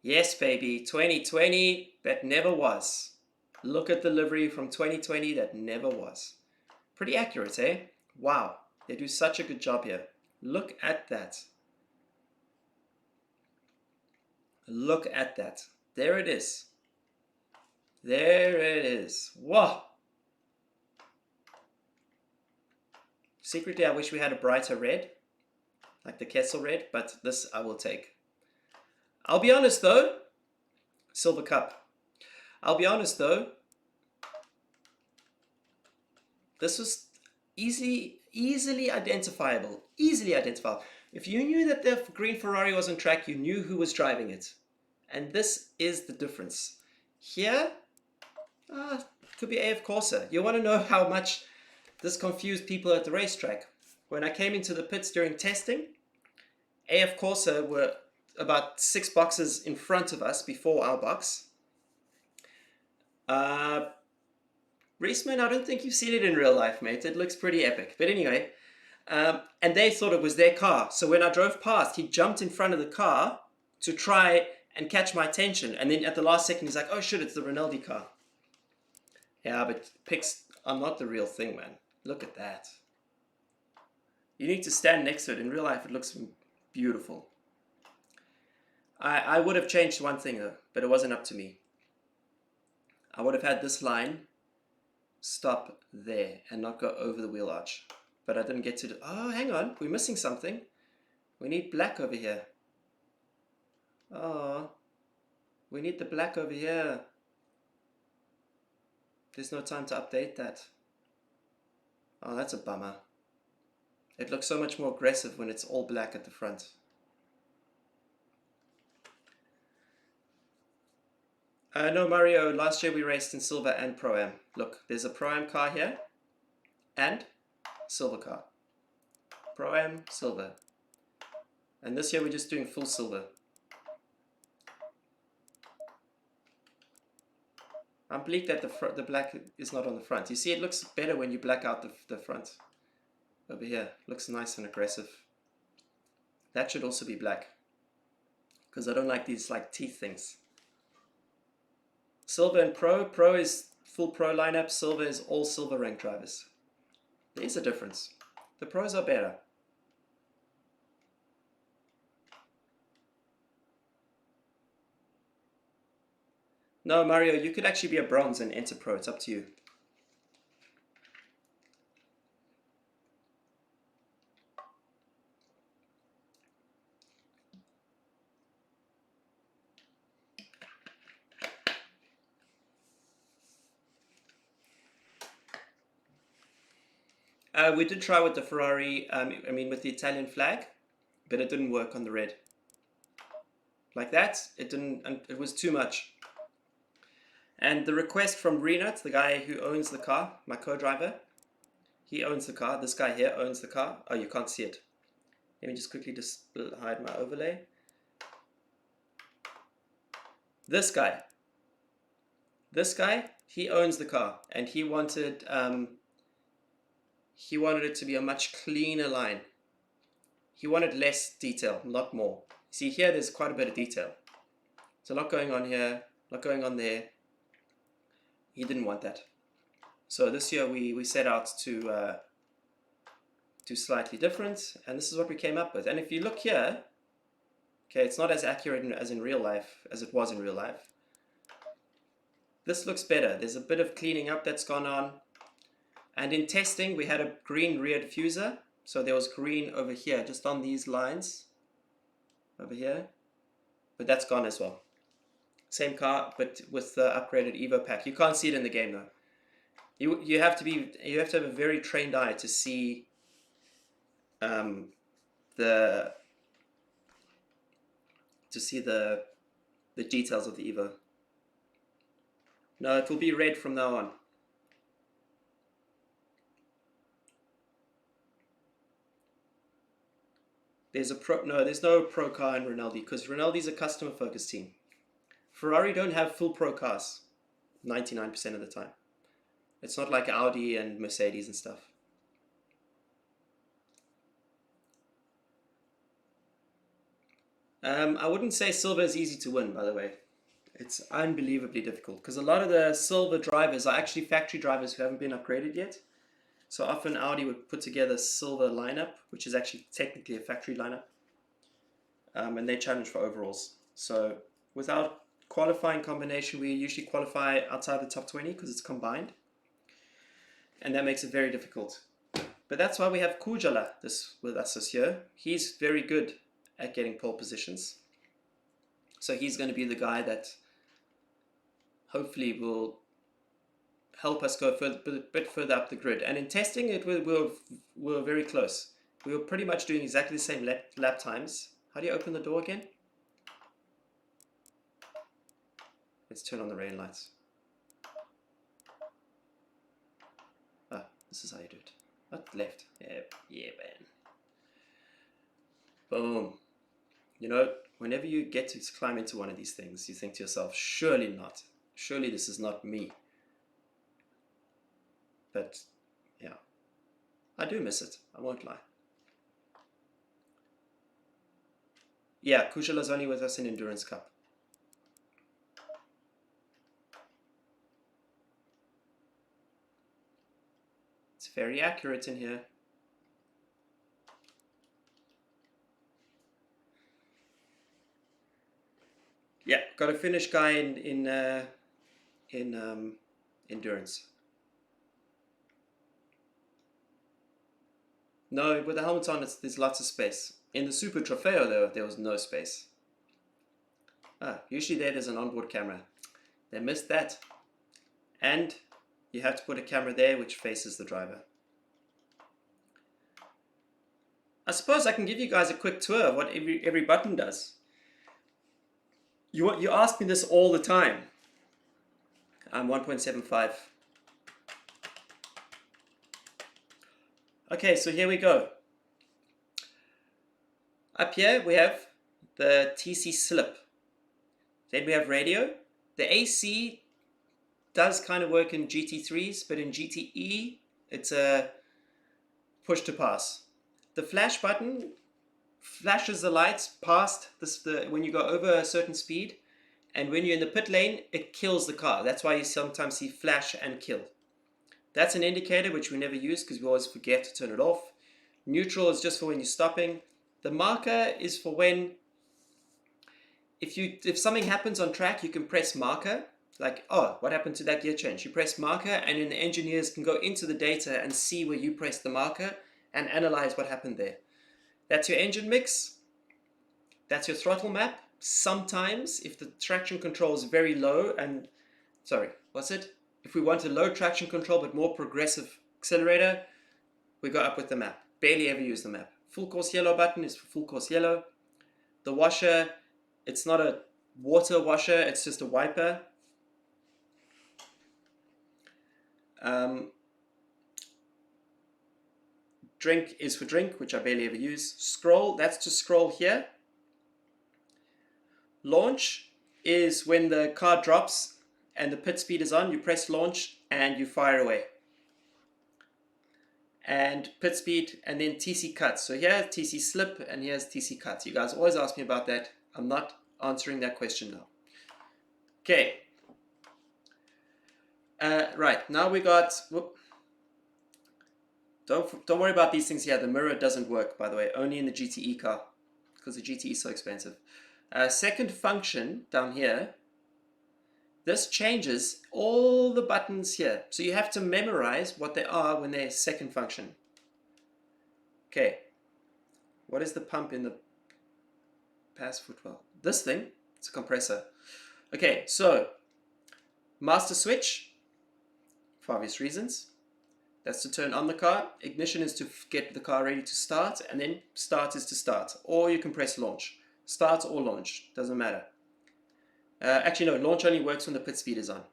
Yes, baby. 2020 that never was. Look at the livery from 2020 that never was. Pretty accurate, eh? Wow. They do such a good job here. Look at that. Look at that. There it is. There it is. Wow. Secretly, I wish we had a brighter red, like the Kessel red, but this I will take. I'll be honest though, Silver Cup. I'll be honest though, this was easily identifiable. Easily identifiable. If you knew that the green Ferrari was on track, you knew who was driving it. And this is the difference. Here, it could be AF Corsa. You want to know how much this confused people at the racetrack. When I came into the pits during testing, AF Corsa were about 6 boxes in front of us before our box. Reisman, I don't think you've seen it in real life, mate. It looks pretty epic. But anyway, and they thought it was their car. So when I drove past, he jumped in front of the car to try and catch my attention. And then at the last second, he's like, oh shit, it's the Rinaldi car. Yeah, but pics are not the real thing, man. Look at that. You need to stand next to it. In real life, it looks beautiful. I would have changed one thing though, but it wasn't up to me. I would have had this line stop there and not go over the wheel arch. But I didn't get to do. Oh, hang on. We're missing something. We need black over here. Oh, we need the black over here. There's no time to update that. Oh, that's a bummer. It looks so much more aggressive when it's all black at the front. No, Mario, last year we raced in Silver and Pro-Am. Look, there's a Pro-Am car here and Silver car. Pro-Am, Silver. And this year we're just doing full Silver. I'm bleak that the black is not on the front. You see, it looks better when you black out the front. Over here, looks nice and aggressive. That should also be black, because I don't like these like teeth things. Silver and Pro. Pro is full Pro lineup. Silver is all Silver rank drivers. There is a difference. The Pros are better. No, Mario, you could actually be a bronze and enter Pro. It's up to you. We did try with the Ferrari, with the Italian flag, but it didn't work on the red. Like that, it didn't, and it was too much. And the request from Renat, the guy who owns the car, my co-driver, he owns the car. This guy here owns the car. Oh, you can't see it. Let me just quickly hide my overlay. This guy, he owns the car, and he wanted it to be a much cleaner line. He wanted less detail, not more. See here, there's quite a bit of detail. There's a lot going on here, a lot going on there. He didn't want that. So this year we set out to do slightly different, and this is what we came up with. And if you look here, okay, it's not as accurate as in real life, as it was in real life. This looks better. There's a bit of cleaning up that's gone on. And in testing, we had a green rear diffuser. So there was green over here, just on these lines, over here. But that's gone as well. Same car, but with the upgraded Evo pack. You can't see it in the game though. You have to have a very trained eye to see the details of the Evo. No, it will be red from now on. There's no pro car in Rinaldi, because Rinaldi's a customer focused team. Ferrari don't have full pro cars 99% of the time. It's not like Audi and Mercedes and stuff. I wouldn't say Silver is easy to win, by the way. It's unbelievably difficult, because a lot of the Silver drivers are actually factory drivers who haven't been upgraded yet. So often Audi would put together a Silver lineup, which is actually technically a factory lineup, and they challenge for overalls. So without qualifying combination, we usually qualify outside the top 20 because it's combined, and that makes it very difficult. But that's why we have Kujala with us this year. He's very good at getting pole positions. So he's going to be the guy that hopefully will help us go a bit further up the grid. And in testing, we were very close. We were pretty much doing exactly the same lap times. How do you open the door again? Let's turn on the rain lights. Ah, this is how you do it. What? Left. Yeah, man. Boom. You know, whenever you get to climb into one of these things, you think to yourself, surely not. Surely this is not me. But, yeah. I do miss it. I won't lie. Yeah, Kujala's only with us in Endurance Cup. It's very accurate in here. Yeah, got a Finnish guy in endurance. No, with the helmet on, there's lots of space. In the Super Trofeo, though, there was no space. Usually there's an onboard camera. They missed that. And you have to put a camera there which faces the driver. I suppose I can give you guys a quick tour of what every button does. You ask me this all the time. I'm 1.75. Okay, so here we go. Up here we have the TC slip. Then we have radio. The AC does kind of work in GT3s, but in GTE it's a push to pass. The flash button flashes the lights past when you go over a certain speed, and when you're in the pit lane it kills the car. That's why you sometimes see flash and kill. That's an indicator which we never use because we always forget to turn it off. Neutral is just for when you're stopping. The marker is for when if something happens on track, you can press marker. Like, oh, what happened to that gear change? You press marker, and then the engineers can go into the data and see where you pressed the marker and analyze what happened there. That's your engine mix. That's your throttle map. Sometimes, if the traction control is very low if we want a low traction control but more progressive accelerator, we go up with the map. Barely ever use the map. Full course yellow button is for full course yellow. The washer, it's not a water washer, it's just a wiper. Drink is for drink, which I barely ever use. Scroll, that's to scroll here. Launch is when the car drops and the pit speed is on, you press launch and you fire away. And pit speed, and then TC cuts. So here's TC slip and here's TC cuts. You guys always ask me about that. I'm not answering that question now. Okay. Right, now we got... Don't worry about these things here. The mirror doesn't work, by the way. Only in the GTE car, because the GTE is so expensive. Second function down here. This changes all the buttons here. So you have to memorize what they are when they're second function. Okay. What is the pump in the pass footwell? This thing, it's a compressor. Okay, so master switch, for obvious reasons. That's to turn on the car. Ignition is to get the car ready to start, and then start is to start. Or you can press launch. Start or launch, doesn't matter. Actually, no, launch only works when the pit speed is on.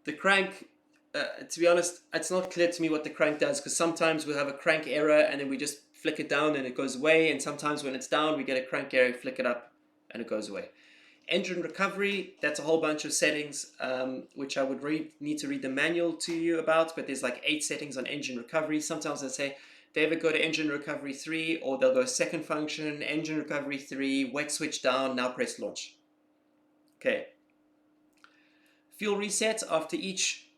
The crank, to be honest, it's not clear to me what the crank does, because sometimes we'll have a crank error and then we just flick it down and it goes away, and sometimes when it's down we get a crank error, flick it up and it goes away. Engine recovery, that's a whole bunch of settings, which I would need to read the manual to you about, but there's like 8 settings on engine recovery. Sometimes they say they ever go to engine recovery 3, or they'll go second function, engine recovery 3, wet switch down, now press launch. Okay. Fuel reset, after each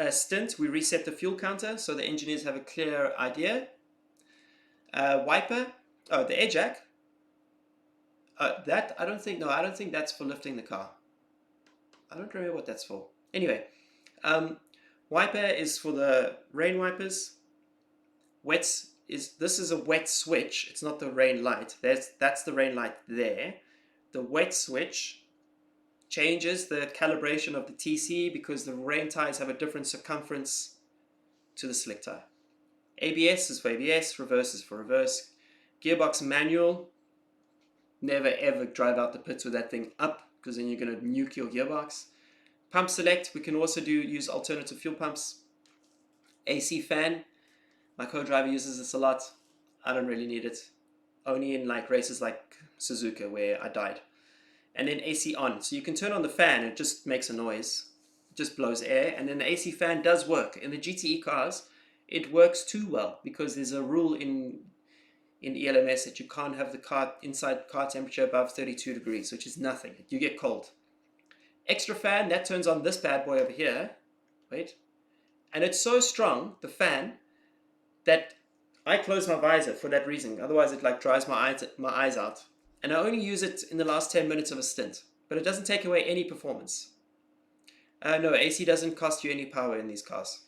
stint, we reset the fuel counter so the engineers have a clear idea. Wiper, the air jack. That, I don't think that's for lifting the car. I don't remember what that's for. Anyway, wiper is for the rain wipers. This is a wet switch. It's not the rain light. That's the rain light there. The wet switch changes the calibration of the TC because the rain tires have a different circumference to the slick tire. ABS is for ABS, reverse is for reverse. Gearbox manual. Never ever drive out the pits with that thing up, because then you're going to nuke your gearbox. Pump select, we can also use alternative fuel pumps. AC fan, my co-driver uses this a lot. I don't really need it. Only in like races like Suzuka where I died. And then AC on, so you can turn on the fan, it just makes a noise. It just blows air, and then the AC fan does work. In the GTE cars, it works too well, because there's a rule in ELMS that you can't have the car inside car temperature above 32 degrees, which is nothing. You get cold. Extra fan, that turns on this bad boy over here. Wait. And it's so strong, the fan, that I close my visor for that reason. Otherwise it like dries my eyes out. And I only use it in the last 10 minutes of a stint. But it doesn't take away any performance. No, AC doesn't cost you any power in these cars.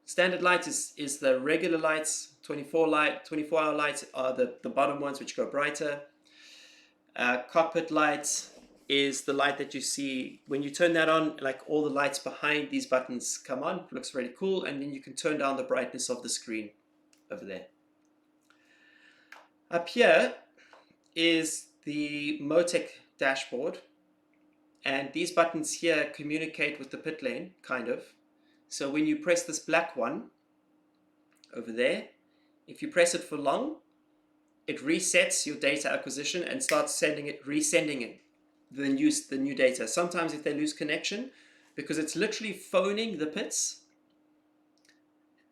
Standard light is the regular lights. 24-hour lights are the bottom ones, which go brighter. Cockpit lights is the light that you see when you turn that on, like all the lights behind these buttons come on. It looks really cool, and then you can turn down the brightness of the screen over there. Up here is the Motec dashboard. And these buttons here communicate with the pit lane, kind of. So when you press this black one over there, if you press it for long, it resets your data acquisition and starts resending it the new data. Sometimes if they lose connection, because it's literally phoning the pits,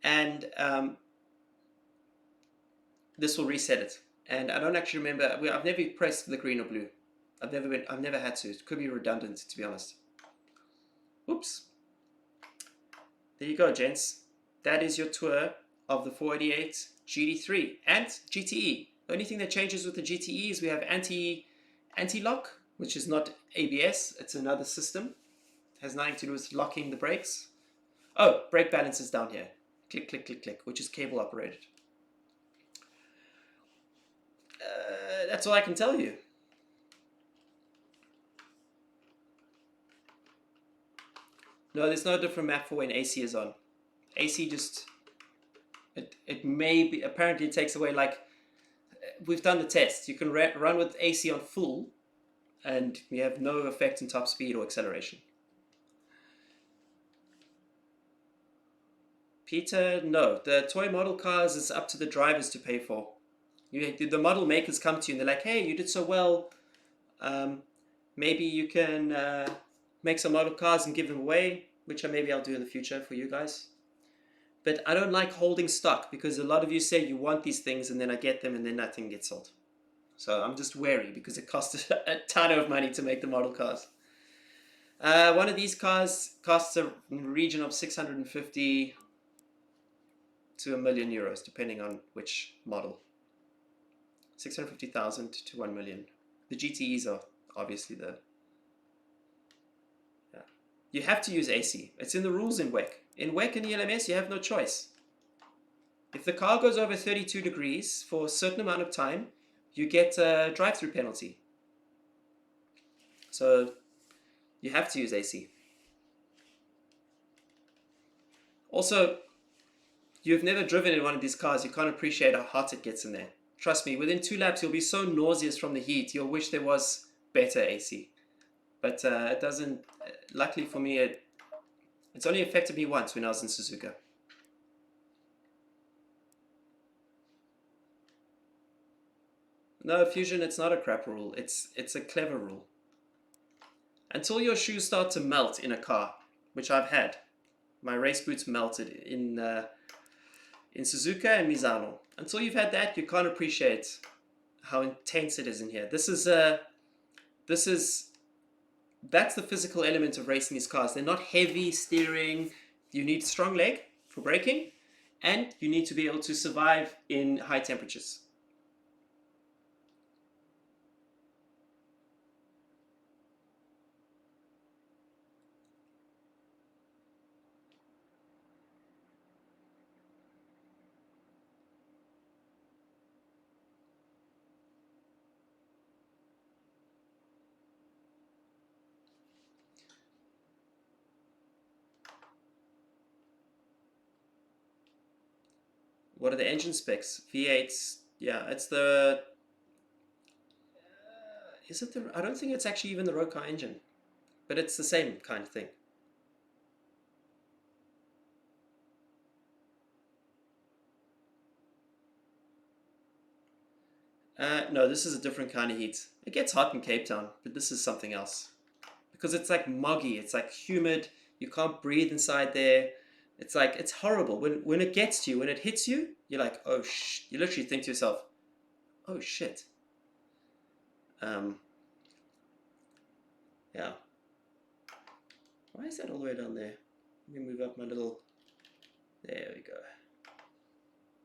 and this will reset it. And I don't actually remember. I've never pressed the green or blue. I've never had to. It could be redundant, to be honest. Oops. There you go, gents. That is your tour of the 488 GT3 and GTE. The only thing that changes with the GTE is we have anti-lock, which is not ABS. It's another system. It has nothing to do with locking the brakes. Oh, brake balance is down here. Click, click, click, click, which is cable operated. That's all I can tell you. No, there's no different map for when AC is on. AC just, it may be, apparently it takes away, like, we've done the test. You can run with AC on full and you have no effect in top speed or acceleration. Peter, no. The toy model cars is up to the drivers to pay for. The model makers come to you and they're like, hey, you did so well. Maybe you can make some model cars and give them away, which maybe I'll do in the future for you guys. But I don't like holding stock because a lot of you say you want these things and then I get them and then nothing gets sold. So I'm just wary because it costs a ton of money to make the model cars. One of these cars costs a region of 650 to €1,000,000, depending on which model. 650,000 to 1 million. The GTEs are obviously yeah. You have to use AC. It's in the rules in WEC. In WEC and ELMS, you have no choice. If the car goes over 32 degrees for a certain amount of time, you get a drive-through penalty. So you have to use AC. Also, you've never driven in one of these cars, you can't appreciate how hot it gets in there. Trust me, within 2 laps, you'll be so nauseous from the heat, you'll wish there was better AC. But it doesn't, luckily for me, it's only affected me once when I was in Suzuka. No, Fusion, it's not a crap rule. It's a clever rule. Until your shoes start to melt in a car, which I've had. My race boots melted in Suzuka and Misano. Until you've had that, you can't appreciate how intense it is in here. That's the physical element of racing these cars. They're not heavy steering. You need strong leg for braking, and you need to be able to survive in high temperatures. What are the engine specs? V8s, yeah, it's the... is it the... I don't think it's actually even the Roca engine, but it's the same kind of thing. No, this is a different kind of heat. It gets hot in Cape Town, but this is something else. Because it's like muggy, it's like humid, you can't breathe inside there. It's like, it's horrible. When it gets to you, when it hits you, you're like, oh you literally think to yourself, oh shit. Yeah. Why is that all the way down there? Let me move up my little, there we go.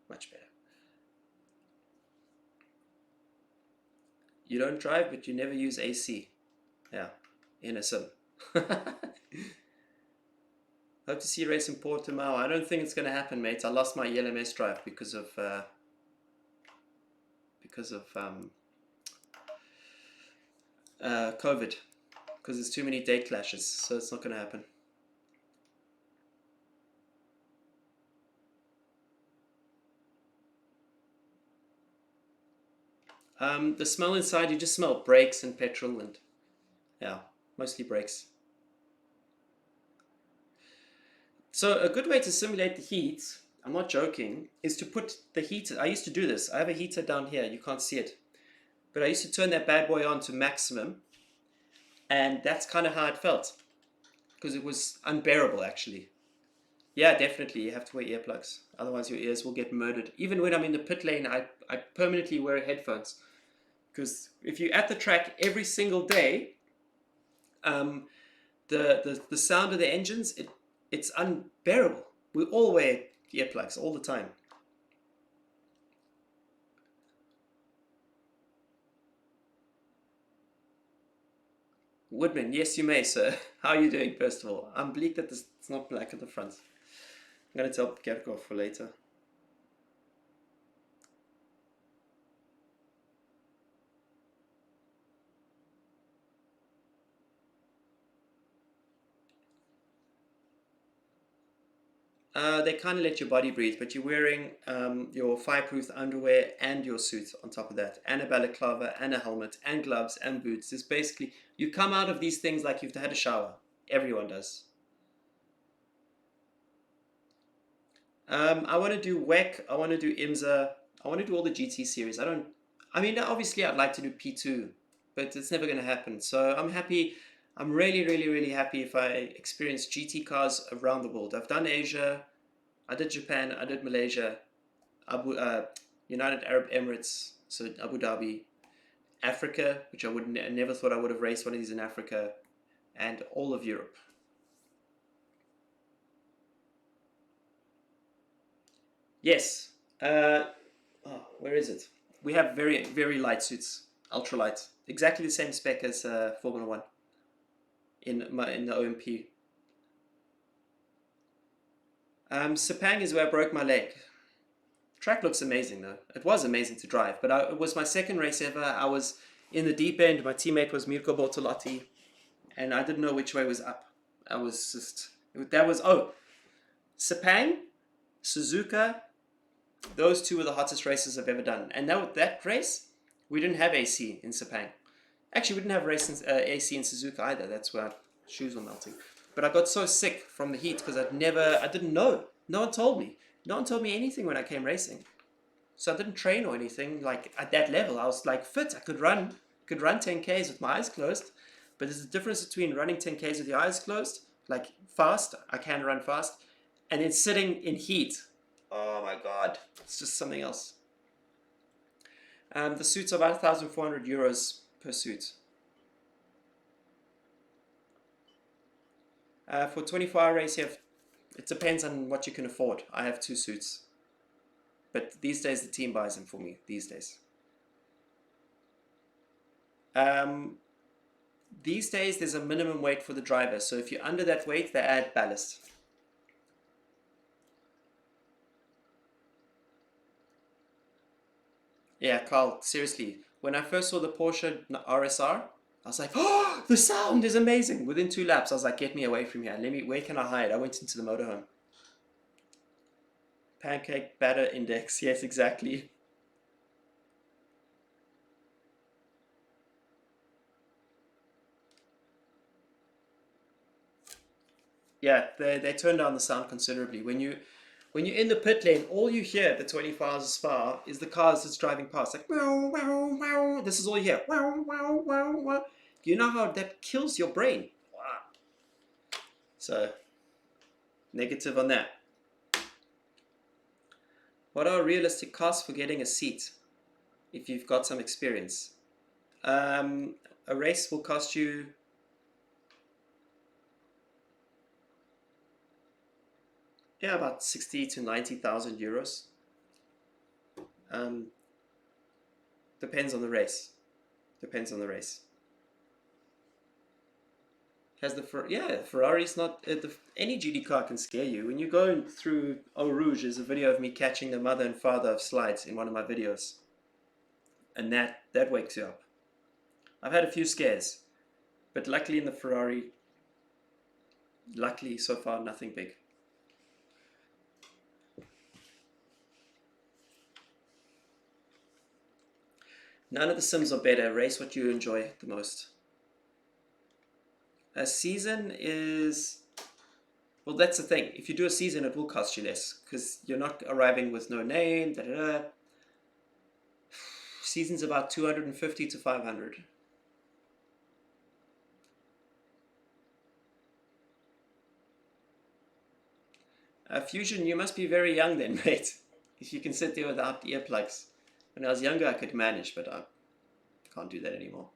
Much better. You don't drive, but you never use AC. Yeah, in a sim. Hope to see you race in Portimao. I don't think it's going to happen, mate. I lost my ELMS drive because of COVID. Because there's too many date clashes, so it's not going to happen. The smell inside, you just smell brakes and petrol and yeah. mostly brakes. So a good way to simulate the heat, I'm not joking, is to put the heater. I used to do this. I have a heater down here. You can't see it. But I used to turn that bad boy on to maximum. And that's kind of how it felt. Because it was unbearable, actually. Yeah, definitely. You have to wear earplugs. Otherwise, your ears will get murdered. Even when I'm in the pit lane, I permanently wear headphones. Because if you're at the track every single day, the sound of the engines, it's unbearable. We all wear earplugs all the time. Woodman, yes you may, sir. How are you doing, first of all? I'm bleak that it's not black at the front. I'm going to tell Gerko for later. They kind of let your body breathe, but you're wearing your fireproof underwear and your suit on top of that, and a balaclava, and a helmet, and gloves, and boots. It's basically, you come out of these things like you've had a shower. Everyone does. I want to do WEC, I want to do IMSA, I want to do all the GT series. I mean, obviously I'd like to do P2, but it's never going to happen. So I'm happy, I'm really, really, really happy if I experience GT cars around the world. I've done Asia, I did Japan, I did Malaysia, United Arab Emirates, so Abu Dhabi, Africa, which I never thought I would have raced one of these in Africa, and all of Europe. Yes. Where is it? We have very, very light suits, ultralight, exactly the same spec as Formula One in the OMP. Sepang is where I broke my leg. Track looks amazing though. It was amazing to drive, but it was my second race ever. I was in the deep end. My teammate was Mirko Bortolotti, and I didn't know which way was up. I was just Sepang, Suzuka. Those two were the hottest races I've ever done. And that race, we didn't have AC in Sepang. Actually, we didn't have AC in Suzuka either. That's where shoes were melting. But I got so sick from the heat because I didn't know. No one told me. No one told me anything when I came racing. So I didn't train or anything like at that level. I was like fit. I could run 10Ks with my eyes closed. But there's a difference between running 10Ks with your eyes closed, like fast, I can run fast, and then sitting in heat. Oh my god, it's just something else. The suits are about 1,400 euros per suit. For 24-hour race, it depends on what you can afford. I have 2 suits. But these days, the team buys them for me, these days. These days, there's a minimum weight for the driver. So if you're under that weight, they add ballast. Yeah, Carl, seriously. When I first saw the Porsche RSR, I was like, oh, the sound is amazing. Within 2 laps, I was like, get me away from here. Where can I hide? I went into the motorhome. Pancake batter index. Yes, exactly. Yeah, they turn down the sound considerably. When you're in the pit lane, all you hear at the 24 hours of Spa is the cars that's driving past. Like, wow, wow, wow. This is all you hear. Wow, wow, wow, wow. Do you know how that kills your brain? Wow. So, negative on that. What are realistic costs for getting a seat if you've got some experience? A race will cost you about 60 to 90,000 euros. Depends on the race. Has Ferrari's not any GT car can scare you. When you're going through Eau Rouge, there's a video of me catching the mother and father of slides in one of my videos, and that wakes you up. I've had a few scares, but luckily in the Ferrari, so far nothing big. None of the sims are better. Race what you enjoy the most. A season is, well, that's the thing. If you do a season, it will cost you less because you're not arriving with no name. Da, da, da. Season's about 250 to 500. Fusion, you must be very young then, mate. If you can sit there without earplugs. When I was younger, I could manage, but I can't do that anymore.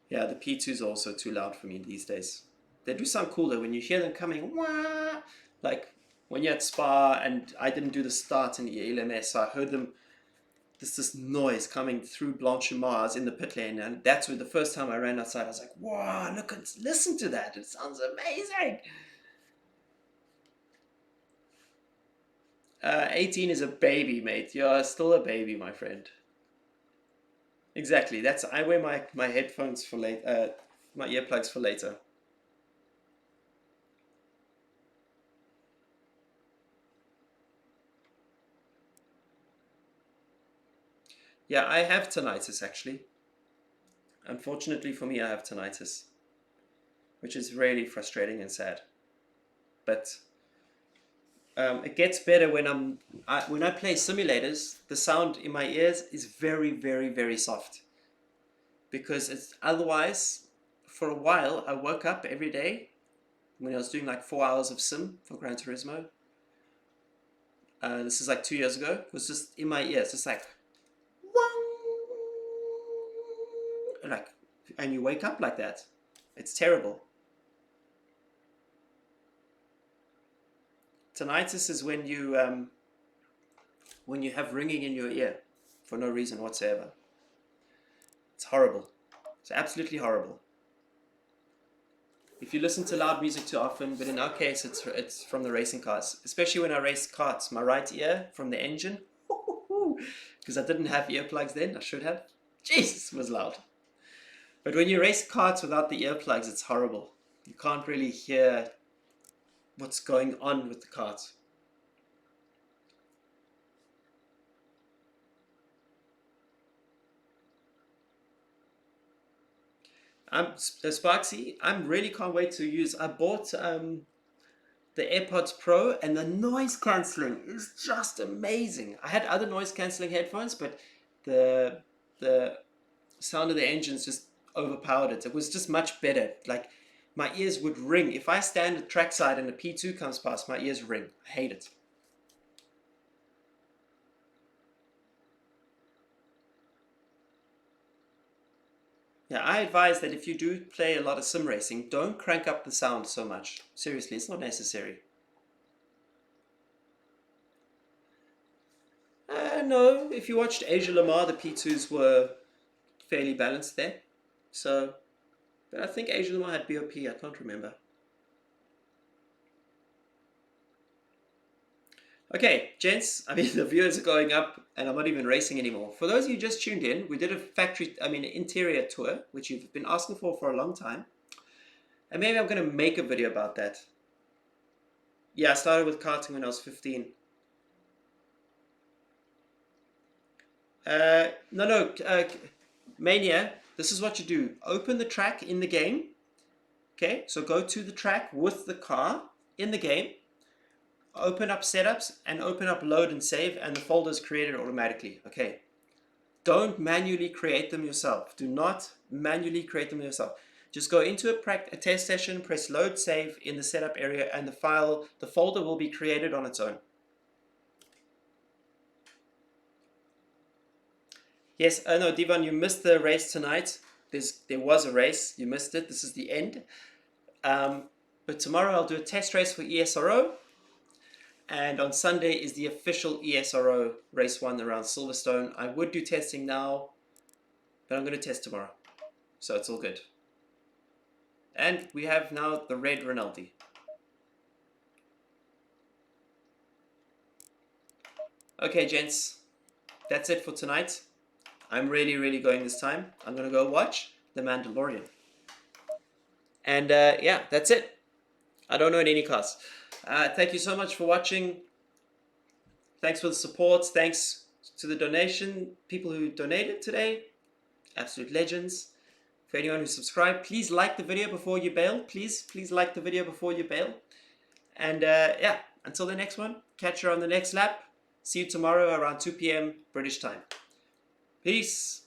Yeah, the P2s are also too loud for me these days. They do sound cool though when you hear them coming, wah, like when you're at Spa and I didn't do the start in the LMS, so I heard them, this noise coming through Blanchimars in the pit lane, and that's when the first time I ran outside, I was like, wow, listen to that, it sounds amazing. 18 is a baby, mate. You're still a baby, my friend. Exactly. I wear my headphones for late, my earplugs for later. Yeah, I have tinnitus actually. Unfortunately for me, I have tinnitus, which is really frustrating and sad. But it gets better when when I play simulators. The sound in my ears is very, very, very soft. Because it's otherwise, for a while, I woke up every day when I was doing like 4 hours of sim for Gran Turismo. This is like 2 years ago. It was just in my ears, just like, like, and you wake up like that. It's terrible. Tinnitus is when you have ringing in your ear for no reason whatsoever. It's horrible. It's absolutely horrible. If you listen to loud music too often, but in our case, it's from the racing cars. Especially when I race karts, my right ear from the engine, because I didn't have earplugs then. I should have. Jesus, it was loud. But when you race karts without the earplugs, it's horrible. You can't really hear what's going on with the kart. Sparksy, I really can't wait to use. I bought the AirPods Pro, and the noise cancelling is just amazing. I had other noise cancelling headphones, but the sound of the engines just overpowered it. It was just much better. Like, my ears would ring. If I stand at trackside and a P2 comes past, my ears ring. I hate it. Yeah, I advise that if you do play a lot of sim racing, don't crank up the sound so much. Seriously, it's not necessary. No, if you watched Asia Lamar, the P2s were fairly balanced there. So, but I think Asia Lamar had BOP, I can't remember. Okay, gents, I mean, the viewers are going up and I'm not even racing anymore. For those of you who just tuned in, we did an interior tour, which you've been asking for a long time. And maybe I'm going to make a video about that. Yeah, I started with karting when I was 15. Mania, this is what you do. Open the track in the game. Okay, so go to the track with the car in the game. Open up setups and open up load and save, and the folder is created automatically. Okay, don't manually create them yourself. Do not manually create them yourself. Just go into a test session, press load save in the setup area, and the folder will be created on its own. Yes, no, Divan, you missed the race tonight. There was a race, you missed it. This is the end. But tomorrow I'll do a test race for ESRO. And on Sunday is the official ESRO race 1 around Silverstone. I would do testing now, but I'm going to test tomorrow. So it's all good. And we have now the red Rinaldi. Okay, gents, that's it for tonight. I'm really, really going this time. I'm going to go watch The Mandalorian. And yeah, that's it. I don't know in any cars. Thank you so much for watching. Thanks for the support. Thanks to the donation, people who donated today, absolute legends. For anyone who subscribed, please like the video before you bail. Please like the video before you bail. And yeah, until the next one, catch you on the next lap. See you tomorrow around 2 p.m. British time. Peace.